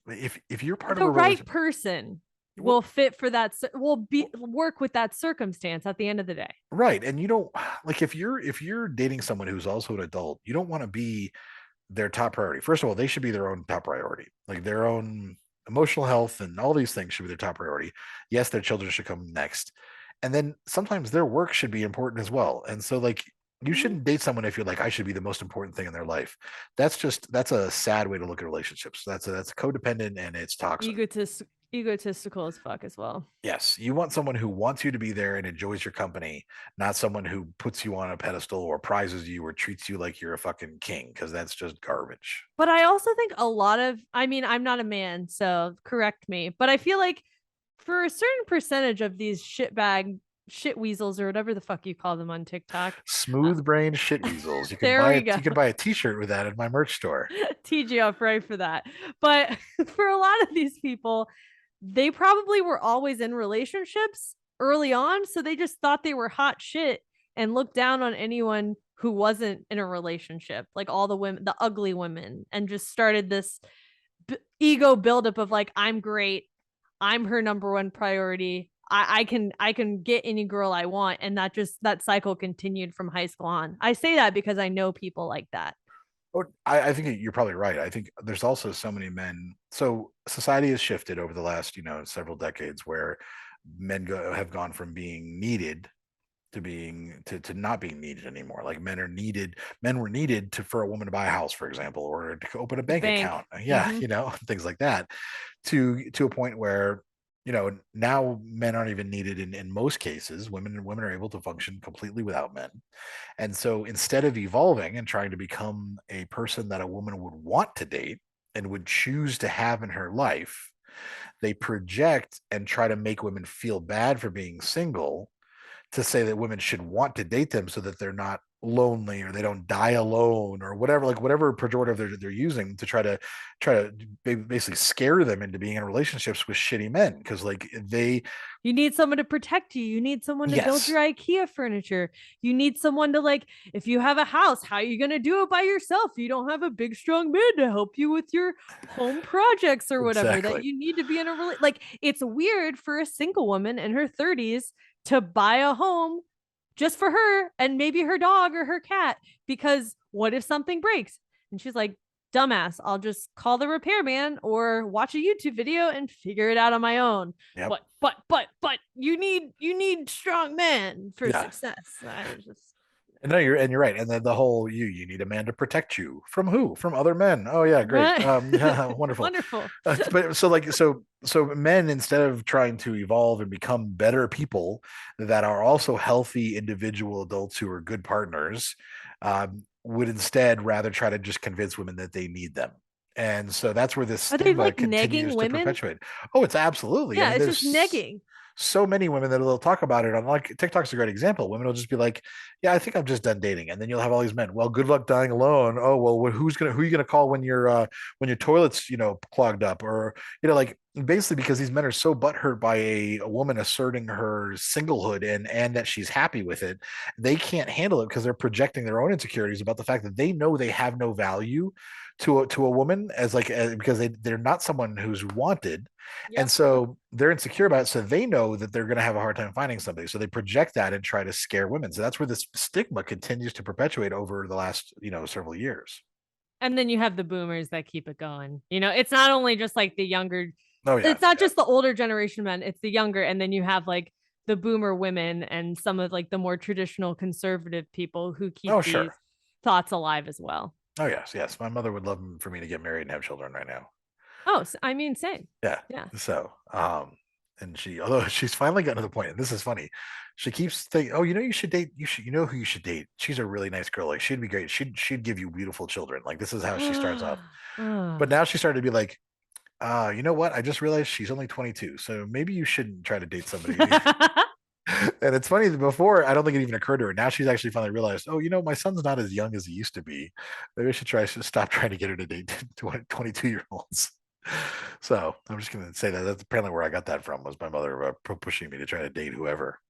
If you're part of the right person will fit for that, will work with that circumstance at the end of the day. Right. And you don't like, if you're dating someone who's also an adult, you don't want to be their top priority. First of all, they should be their own top priority, like their own emotional health and all these things should be their top priority. Yes, their children should come next. And then sometimes their work should be important as well. And so like, you shouldn't date someone if you're like, I should be the most important thing in their life. That's a sad way to look at relationships. That's codependent and it's toxic. Egotistical as fuck as well. Yes. You want someone who wants you to be there and enjoys your company, not someone who puts you on a pedestal or prizes you or treats you like you're a fucking king, because that's just garbage. But I also think I'm not a man, so correct me, but I feel like for a certain percentage of these shit weasels or whatever the fuck you call them on TikTok. Smooth brain shit weasels. You can buy a t-shirt with that at my merch store. TG off right for that. But for a lot of these people, they probably were always in relationships early on. So they just thought they were hot shit and looked down on anyone who wasn't in a relationship, like all the women, the ugly women, and just started this ego buildup of like, I'm great. I'm her number one priority. I can get any girl I want. And that cycle continued from high school on. I say that because I know people like that. I think you're probably right. I think there's also so many men. So society has shifted over the last, several decades where men have gone from being needed to not being needed anymore. Like men were needed for a woman to buy a house, for example, or to open a bank account. Yeah. Mm-hmm. Things like that to a point where, now men aren't even needed in most cases. Women are able to function completely without men. And so instead of evolving and trying to become a person that a woman would want to date and would choose to have in her life, they project and try to make women feel bad for being single, to say that women should want to date them so that they're not lonely or they don't die alone or whatever pejorative they're using to try to basically scare them into being in relationships with shitty men. Because you need someone to protect you. You need someone to build your IKEA furniture. You need someone to if you have a house, how are you going to do it by yourself? You don't have a big, strong man to help you with your home projects or whatever. Exactly. That you need to be in a it's weird for a single woman in her 30s to buy a home just for her and maybe her dog or her cat, because what if something breaks? And she's like, dumbass, I'll just call the repairman or watch a YouTube video and figure it out on my own. Yep. But you need strong men for success. No, you're right. And then the whole you need a man to protect you from who? From other men. Oh yeah, great. Wonderful. Wonderful. But so men, instead of trying to evolve and become better people that are also healthy individual adults who are good partners, would instead rather try to just convince women that they need them. And so that's where this stigma continues to perpetuate. Oh, it's absolutely. Yeah, it's just negging. So many women that will talk about it on TikTok's a great example. Women will just be like, yeah, I think I'm just done dating. And then you'll have all these men. Well, good luck dying alone. Oh, well, who are you going to call when your toilet's, clogged up, or, basically because these men are so butthurt by a woman asserting her singlehood and that she's happy with it, they can't handle it because they're projecting their own insecurities about the fact that they know they have no value to a woman because they're not someone who's wanted. Yep. And so they're insecure about it. So they know that they're going to have a hard time finding somebody. So they project that and try to scare women. So that's where this stigma continues to perpetuate over the last, several years. And then you have the boomers that keep it going. It's not only just like the younger, Oh, yeah. It's not just the older generation men, it's the younger. And then you have like the boomer women and some of like the more traditional conservative people who keep these thoughts alive as well. Oh, yes. Yes. My mother would love for me to get married and have children right now. Oh, I mean, same. Yeah. Yeah. So, and although she's finally gotten to the point, and this is funny, she keeps thinking, oh, you should date, you know who you should date. She's a really nice girl. Like, she'd be great. She'd give you beautiful children. Like, this is how she starts off. But now she started to be like, you know what? I just realized she's only 22. So maybe you shouldn't try to date somebody. And it's funny that before, I don't think it even occurred to her. Now she's actually finally realized, oh, my son's not as young as he used to be. Maybe I should stop trying to get her to date 22-year-olds. So I'm just going to say that's apparently where I got that from, was my mother pushing me to try to date whoever.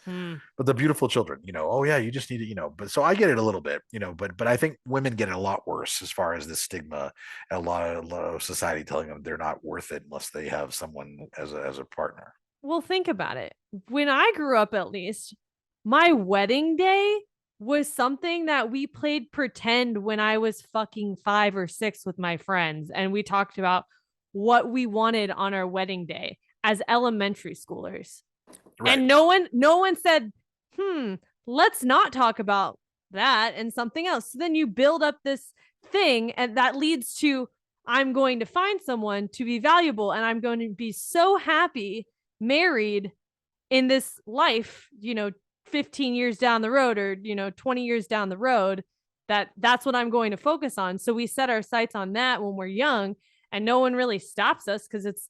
But the beautiful children, oh yeah, you just need to, but so I get it a little bit, but I think women get it a lot worse as far as the stigma and a lot of society telling them they're not worth it unless they have someone as a partner. Well, think about it. When I grew up, at least, my wedding day was something that we played pretend when I was fucking 5 or 6 with my friends. And we talked about what we wanted on our wedding day as elementary schoolers. Right. And no one said, let's not talk about that and something else. So then you build up this thing, and that leads to, I'm going to find someone to be valuable, and I'm going to be so happy married in this life, 15 years down the road, or 20 years down the road, that's what I'm going to focus on. So we set our sights on that when we're young, and no one really stops us, because it's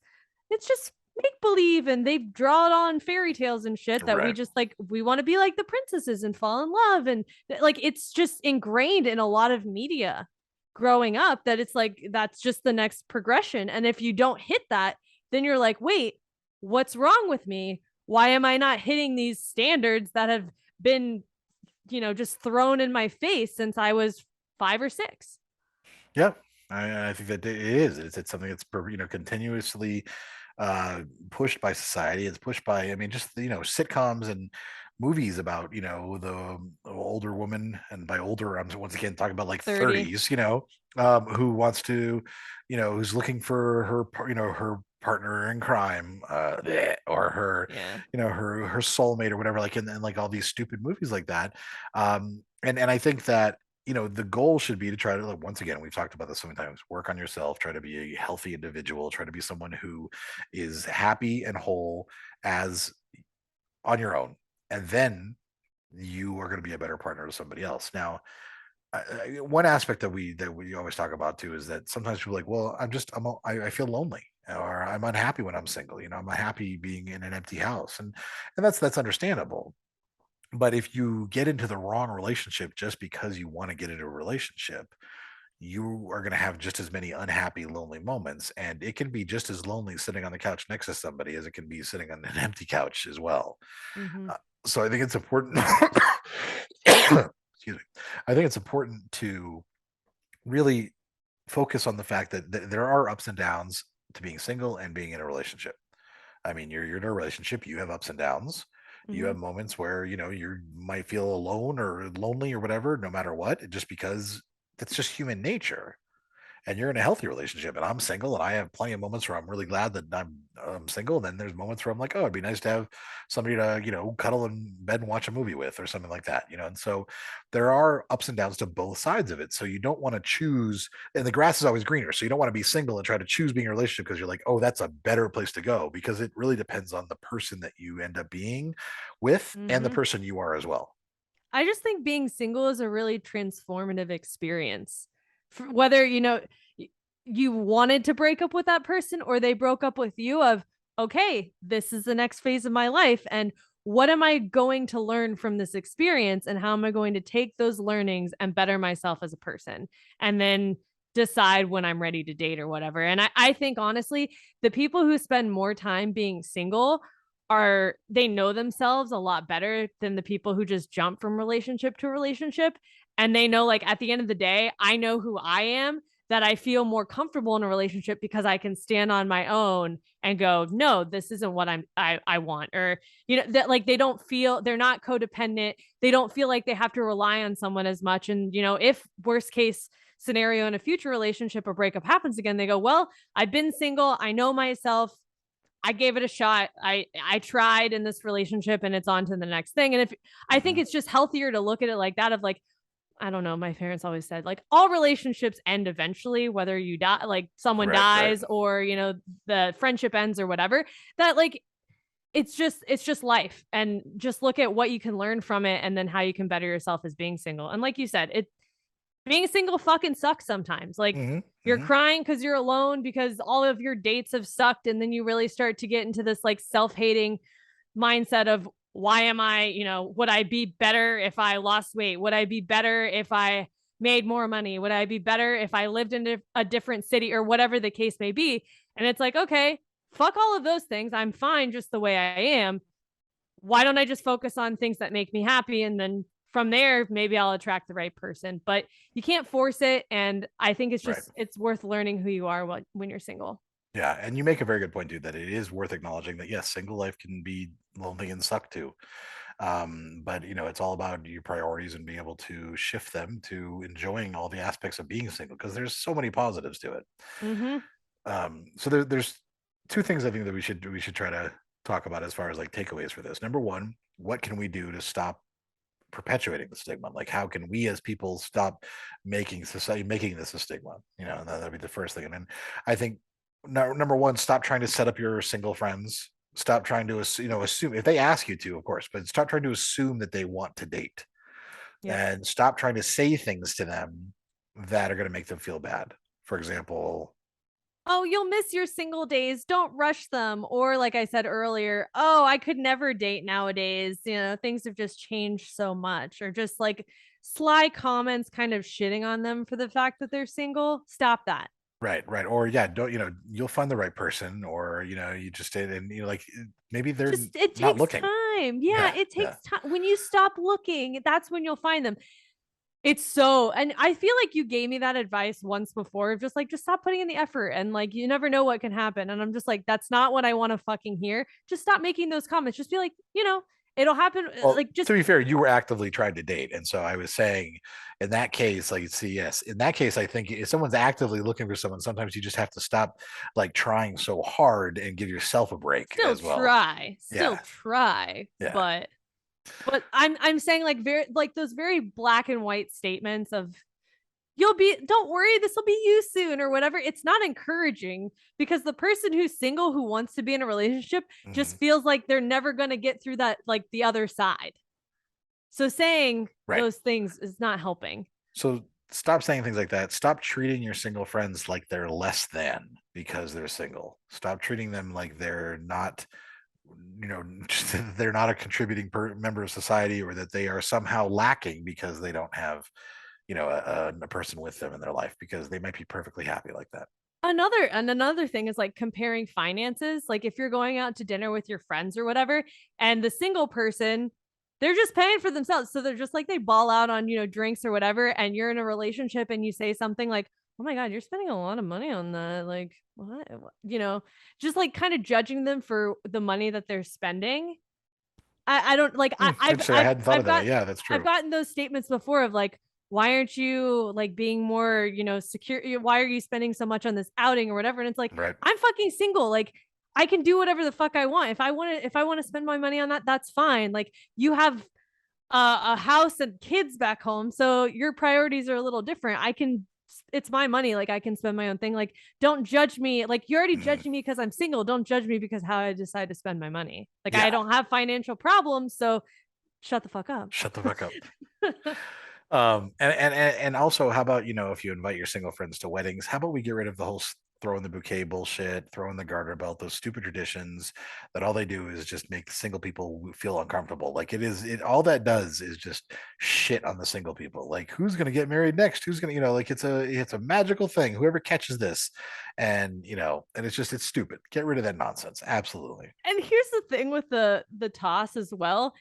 just make believe, and they draw it on fairy tales and shit that we just like, we want to be like the princesses and fall in love, and like it's just ingrained in a lot of media growing up that it's like that's just the next progression. And if you don't hit that, then you're like, wait, what's wrong with me? Why am I not hitting these standards that have been, just thrown in my face since I was 5 or 6? Yeah, I think that it is. It's something that's continuously pushed by society. It's pushed by, just sitcoms and movies about the older woman, and by older I'm once again talking about like 30s, who wants to, who's looking for her partner in crime, or her her soulmate or whatever, like in like all these stupid movies like that. And I think that the goal should be to try to, like, once again, we've talked about this so many times, work on yourself, try to be a healthy individual, try to be someone who is happy and whole as on your own. And then you are going to be a better partner to somebody else. Now, one aspect that we always talk about too is that sometimes people are like, well, I feel lonely, or I'm unhappy when I'm single. I'm unhappy being in an empty house, and that's understandable. But if you get into the wrong relationship just because you want to get into a relationship, you are going to have just as many unhappy, lonely moments. And it can be just as lonely sitting on the couch next to somebody as it can be sitting on an empty couch as well. So I think it's important. Excuse me. I think it's important to really focus on the fact that there are ups and downs to being single and being in a relationship. You're in a relationship, you have ups and downs. You have moments where, you might feel alone or lonely or whatever, no matter what, just because that's just human nature. And you're in a healthy relationship, and I'm single, and I have plenty of moments where I'm really glad that I'm single. And then there's moments where I'm like, oh, it'd be nice to have somebody to, cuddle in bed and watch a movie with, or something like that, And so there are ups and downs to both sides of it. So you don't want to choose, and the grass is always greener. So you don't want to be single and try to choose being in a relationship because you're like, oh, that's a better place to go, because it really depends on the person that you end up being with and the person you are as well. I just think being single is a really transformative experience. Whether you wanted to break up with that person or they broke up with you, of, okay, this is the next phase of my life, and what am I going to learn from this experience, and how am I going to take those learnings and better myself as a person, and then decide when I'm ready to date or whatever. And I think honestly, the people who spend more time being single they know themselves a lot better than the people who just jump from relationship to relationship. And they know, like, at the end of the day, I know who I am, that I feel more comfortable in a relationship because I can stand on my own and go, no, this isn't what I want. Or, that like they're not codependent. They don't feel like they have to rely on someone as much. And, if worst case scenario in a future relationship or breakup happens again, they go, well, I've been single. I know myself. I gave it a shot. I tried in this relationship and it's on to the next thing. And I think it's just healthier to look at it like that, of like, I don't know. My parents always said, like, all relationships end eventually, whether you die, like someone dies or, the friendship ends or whatever. That, like, it's just life, and just look at what you can learn from it and then how you can better yourself as being single. And like you said, being single fucking sucks sometimes. Like, you're crying because you're alone because all of your dates have sucked. And then you really start to get into this like self-hating mindset of, why am I, would I be better if I lost weight? Would I be better if I made more money? Would I be better if I lived in a different city, or whatever the case may be? And it's like, okay, fuck all of those things. I'm fine just the way I am. Why don't I just focus on things that make me happy? And then from there, maybe I'll attract the right person. But you can't force it. And I think it's just, it's worth learning who you are when you're single. Yeah. And you make a very good point, dude, that it is worth acknowledging that, yes, single life can be lonely and suck too. But it's all about your priorities and being able to shift them to enjoying all the aspects of being single, because there's so many positives to it. So there's two things I think that we should try to talk about as far as like takeaways for this. Number one, what can we do to stop perpetuating the stigma? Like, how can we as people stop making this a stigma? That'd be the first thing. And then I think number one, stop trying to set up your single friends. Stop trying to assume, if they ask you to, of course, but stop trying to assume that they want to date. And stop trying to say things to them that are going to make them feel bad. For example, oh, you'll miss your single days. Don't rush them. Or like I said earlier, oh, I could never date nowadays. Things have just changed so much. Or just like sly comments kind of shitting on them for the fact that they're single. Stop that. Right. Or don't, you'll find the right person, or, you just did, and like maybe they're it not takes looking. time. Yeah, it takes time. When you stop looking, that's when you'll find them. And I feel like you gave me that advice once before, just stop putting in the effort, and like, you never know what can happen. And I'm just like, that's not what I want to fucking hear. Just stop making those comments. Just be like, it'll happen. Well, like, just to be fair, you were actively trying to date. And so I was saying, in that case, like, yes, in that case, I think if someone's actively looking for someone, sometimes you just have to stop like trying so hard and give yourself a break as well. Still try. Yeah. But I'm saying, like, very, like, those very black and white statements of, don't worry, this will be you soon or whatever. It's not encouraging, because the person who's single, who wants to be in a relationship, just feels like they're never going to get through that, like, the other side. So saying those things is not helping. So stop saying things like that. Stop treating your single friends like they're less than because they're single. Stop treating them like they're not, they're not a contributing member of society, or that they are somehow lacking because they don't have, a person with them in their life, because they might be perfectly happy like that. Another thing is like comparing finances. Like, if you're going out to dinner with your friends or whatever, and the single person, they're just paying for themselves. So they're just like, they ball out on, drinks or whatever. And you're in a relationship and you say something like, oh my God, you're spending a lot of money on that. Like, what? Just like kind of judging them for the money that they're spending. I don't like, I hadn't thought of that. Yeah, that's true. I've gotten those statements before of like, why aren't you like being more, secure? Why are you spending so much on this outing or whatever? And it's like, I'm fucking single. Like, I can do whatever the fuck I want. If I want to spend my money on that, that's fine. Like, you have a house and kids back home, so your priorities are a little different. It's my money. Like, I can spend my own thing. Like, don't judge me. Like, you're already judging me because I'm single. Don't judge me because how I decide to spend my money. Like, I don't have financial problems, so shut the fuck up. Shut the fuck up. And also, how about, if you invite your single friends to weddings, how about we get rid of the whole throwing the bouquet bullshit, throwing the garter belt, those stupid traditions that all they do is just make the single people feel uncomfortable. Like it all that does is just shit on the single people. Like, who's going to get married next? Who's going to, like, it's a magical thing. Whoever catches this, and and it's stupid. Get rid of that nonsense. Absolutely. And here's the thing with the toss as well.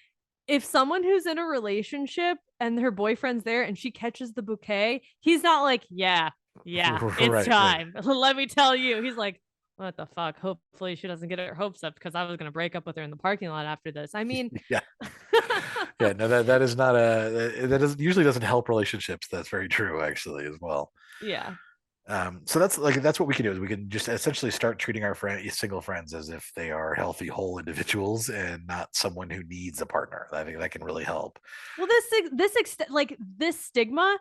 If someone who's in a relationship and her boyfriend's there and she catches the bouquet, he's not like, yeah, it's Right. time. Let me tell you. He's like, what the fuck? Hopefully she doesn't get her hopes up because I was going to break up with her in the parking lot after this. I mean, Yeah. Yeah, no, that is not usually doesn't help relationships. That's very true, actually, as well. Yeah. So that's what we can do, is we can just essentially start treating our single friends as if they are healthy, whole individuals and not someone who needs a partner. I think that can really help. Well, this stigma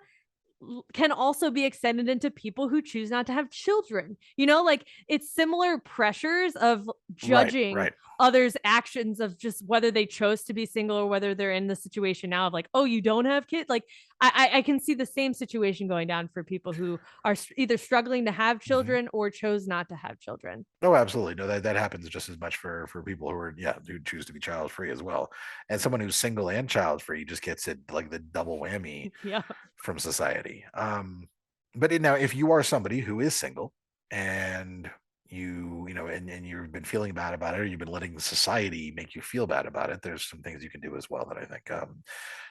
can also be extended into people who choose not to have children. Like, it's similar pressures of judging right. others' actions of just whether they chose to be single or whether they're in the situation now of like, oh, you don't have kids. Like, I can see the same situation going down for people who are either struggling to have children or chose not to have children. Oh, absolutely. No, that happens just as much for people who who choose to be child free as well. And someone who's single and child free just gets it, like, the double whammy Yeah. from society. But now, if you are somebody who is single and and you've been feeling bad about it, or you've been letting the society make you feel bad about it, there's some things you can do as well that I think,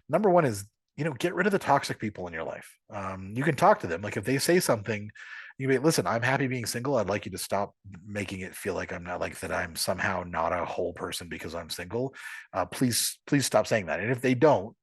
number one is, get rid of the toxic people in your life. You can talk to them. Like, if they say something, you may listen, I'm happy being single. I'd like you to stop making it feel like I'm not, like, that I'm somehow not a whole person because I'm single. Please stop saying that. And if they don't,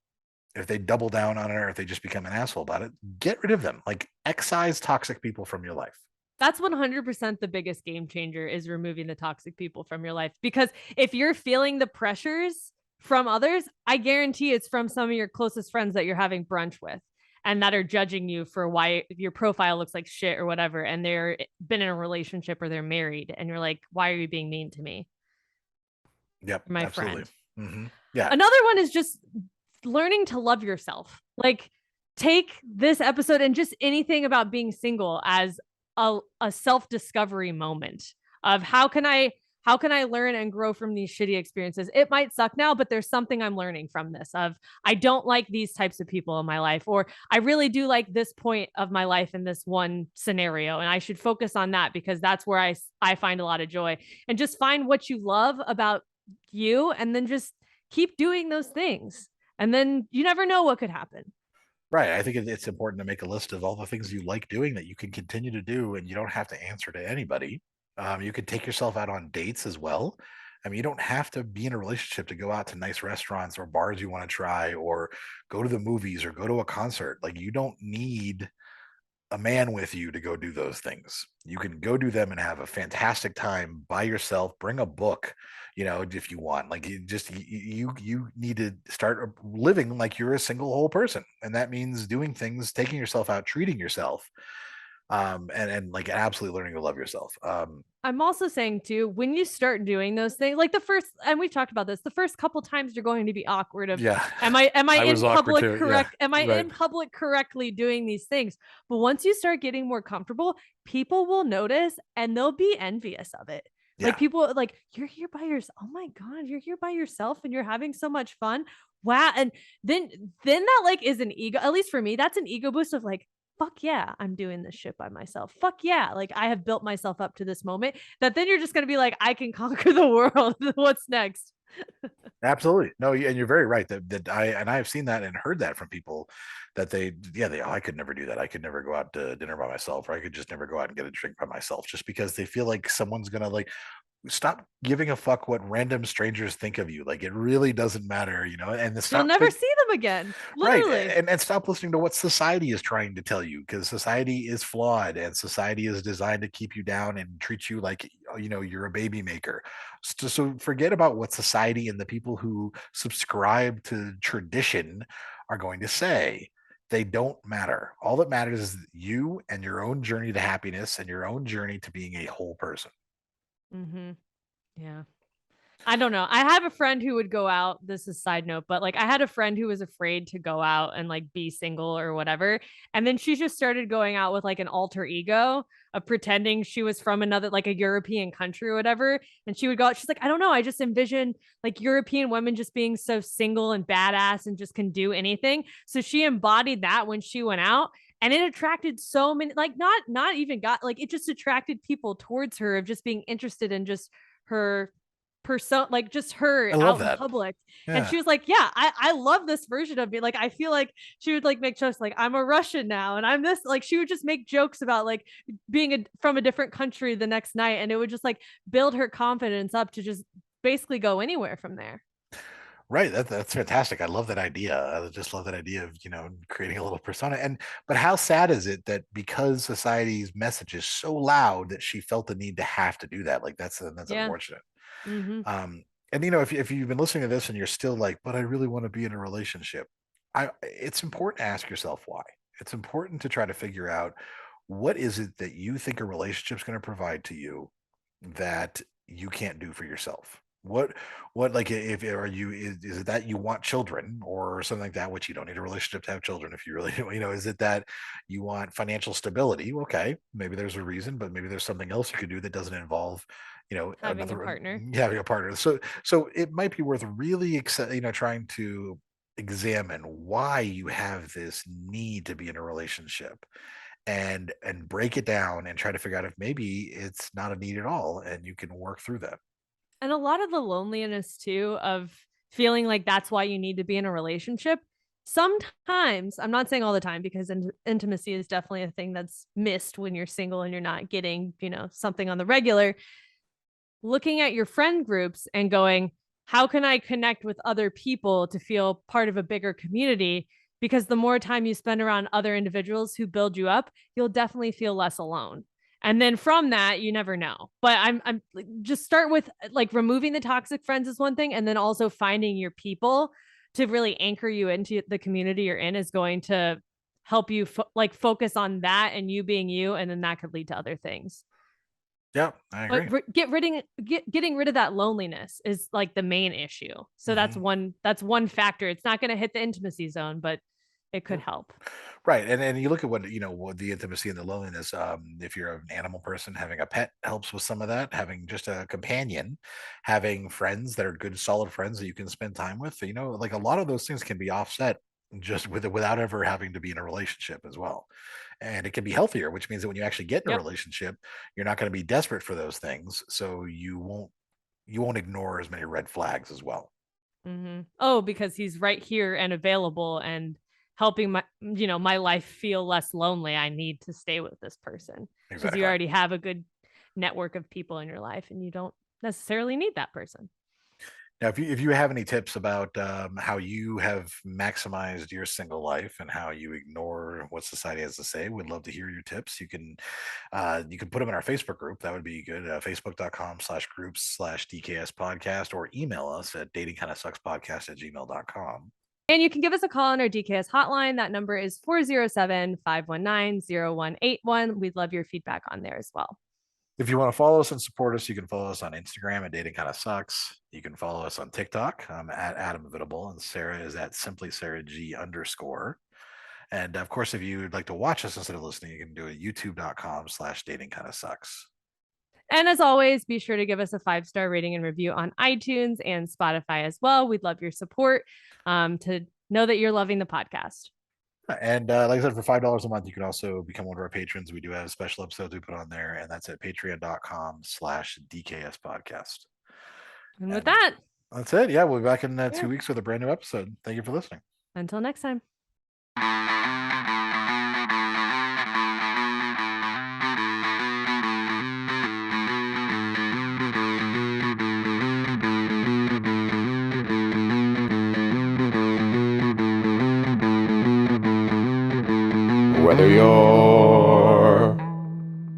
if they double down on it, or if they just become an asshole about it, get rid of them. Like, excise toxic people from your life. That's 100% the biggest game changer, is removing the toxic people from your life. Because if you're feeling the pressures from others, I guarantee it's from some of your closest friends that you're having brunch with and that are judging you for why your profile looks like shit or whatever. And they're been in a relationship or they're married. And you're like, why are you being mean to me? Yep. My Absolutely. friend. Mm-hmm. Yeah. Another one is just learning to love yourself. Like, take this episode and just anything about being single as a self-discovery moment of how can I learn and grow from these shitty experiences. It might suck now, but there's something I'm learning from this. Of, I don't like these types of people in my life, or I really do like this point of my life in this one scenario, and I should focus on that because that's where I find a lot of joy. And just find what you love about you, and then just keep doing those things. And then you never know what could happen. Right. I think it's important to make a list of all the things you like doing that you can continue to do, and you don't have to answer to anybody. You can take yourself out on dates as well. I mean, you don't have to be in a relationship to go out to nice restaurants or bars you want to try, or go to the movies, or go to a concert. Like, you don't need a man with you to go do those things. You can go do them and have a fantastic time by yourself. Bring a book, if you want. Like, you need to start living like you're a single whole person, and that means doing things, taking yourself out, treating yourself, and like absolutely learning to love yourself. I'm also saying too, when you start doing those things, like and we've talked about this, the first couple times you're going to be awkward of, yeah. am I in public correct? Yeah. Am I Right. in public correctly doing these things? But once you start getting more comfortable, people will notice and they'll be envious of it. Yeah. Like, people like, you're here by yourself. Oh my God, you're here by yourself and you're having so much fun. Wow. And then that, like, is an ego, at least for me, that's an ego boost of like, fuck yeah, I'm doing this shit by myself. Fuck yeah, like, I have built myself up to this moment that then you're just going to be like, I can conquer the world. What's next? Absolutely. No, and you're very right that I have seen that and heard that from people that I could never do that. I could never go out to dinner by myself, or I could just never go out and get a drink by myself, just because they feel like someone's going to, like, stop giving a fuck what random strangers think of you. Like, it really doesn't matter, and You'll never see them again. Literally. Right. And stop listening to what society is trying to tell you, because society is flawed, and society is designed to keep you down and treat you like, you're a baby maker. So forget about what society and the people who subscribe to tradition are going to say. They don't matter. All that matters is you and your own journey to happiness and your own journey to being a whole person. Mm-hmm. Yeah. I don't know. I have a friend who would go out. This is side note, but like I had a friend who was afraid to go out and like be single or whatever. And then she just started going out with like an alter ego of pretending she was from another, like a European country or whatever. And she would go out. She's like, I don't know. I just envision like European women just being so single and badass and just can do anything. So she embodied that when she went out. And it attracted so many, like not even got like it just attracted people towards her of just being interested in just her person, like just her I love out in that. public. And Yeah. she was like, yeah, I love this version of me. Like I feel like she would like make jokes like I'm a Russian now and I'm this, like she would just make jokes about like being from a different country the next night, and it would just like build her confidence up to just basically go anywhere from there. Right. That's fantastic. I love that idea. I just love that idea of, creating a little persona. But how sad is it that because society's message is so loud that she felt the need to have to do that? Like that's Yeah. unfortunate. Mm-hmm. And if you've been listening to this and you're still like, but I really want to be in a relationship, it's important to ask yourself why. It's important to try to figure out what is it that you think a relationship is going to provide to you that you can't do for yourself. What like if are you is it that you want children or something like that, which you don't need a relationship to have children if you really is it that you want financial stability? Okay, maybe there's a reason, but maybe there's something else you could do that doesn't involve Having a partner. having a partner. So it might be worth really trying to examine why you have this need to be in a relationship and break it down and try to figure out if maybe it's not a need at all and you can work through that. And a lot of the loneliness too of feeling like that's why you need to be in a relationship. Sometimes, I'm not saying all the time because intimacy is definitely a thing that's missed when you're single and you're not getting, something on the regular. Looking at your friend groups and going, how can I connect with other people to feel part of a bigger community? Because the more time you spend around other individuals who build you up, you'll definitely feel less alone. And then from that, you never know. But I'm just start with like removing the toxic friends is one thing. And then also finding your people to really anchor you into the community you're in is going to help you focus on that and you being you. And then that could lead to other things. Yeah, I agree. But getting rid of that loneliness is like the main issue. So that's one factor. It's not going to hit the intimacy zone, but it could help. Right. And you look at what the intimacy and the loneliness, if you're an animal person, having a pet helps with some of that, having just a companion, having friends that are good, solid friends that you can spend time with, like a lot of those things can be offset just without ever having to be in a relationship as well. And it can be healthier, which means that when you actually get in a relationship, you're not going to be desperate for those things. So you won't ignore as many red flags as well. Mm-hmm. Oh, because he's right here and available and helping my life feel less lonely. I need to stay with this person because you already have a good network of people in your life and you don't necessarily need that person. Now, if you have any tips about how you have maximized your single life and how you ignore what society has to say, we'd love to hear your tips. You can put them in our Facebook group. That would be good. Facebook.com/groups/DKS podcast, or email us at datingkindofsuckspodcast@gmail.com. And you can give us a call on our DKS hotline. That number is 407-519-0181. We'd love your feedback on there as well. If you want to follow us and support us, you can follow us on Instagram at Dating Kinda Sucks. You can follow us on TikTok. I'm at Adam Heathavitable, and Sarah is at Simply Sarah G _. And of course, if you'd like to watch us instead of listening, you can do it youtube.com/Dating Kinda Sucks. And as always, be sure to give us a 5-star rating and review on iTunes and Spotify as well. We'd love your support to know that you're loving the podcast. And like I said, for $5 a month, you can also become one of our patrons. We do have special episodes we put on there, and that's at patreon.com/DKS podcast. And with that, that's it. Yeah, we'll be back in 2 weeks with a brand new episode. Thank you for listening. Until next time. Whether you're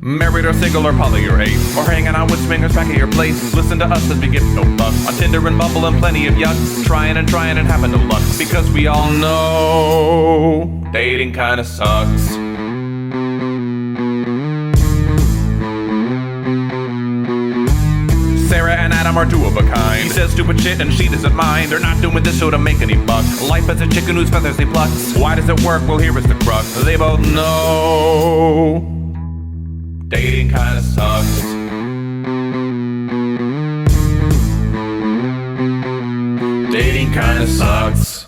married or single or poly or ace, or hanging out with swingers back at your place, listen to us as we give no fuck on Tinder and Bumble and plenty of yuck, trying and having no luck, because we all know dating kinda sucks. Sarah and Adam them are two of a kind. He says stupid shit and she doesn't mind. They're not doing this show to make any bucks. Life as a chicken whose feathers they pluck. Why does it work? Well, here is the crux. They both know dating kinda sucks. Dating kinda sucks.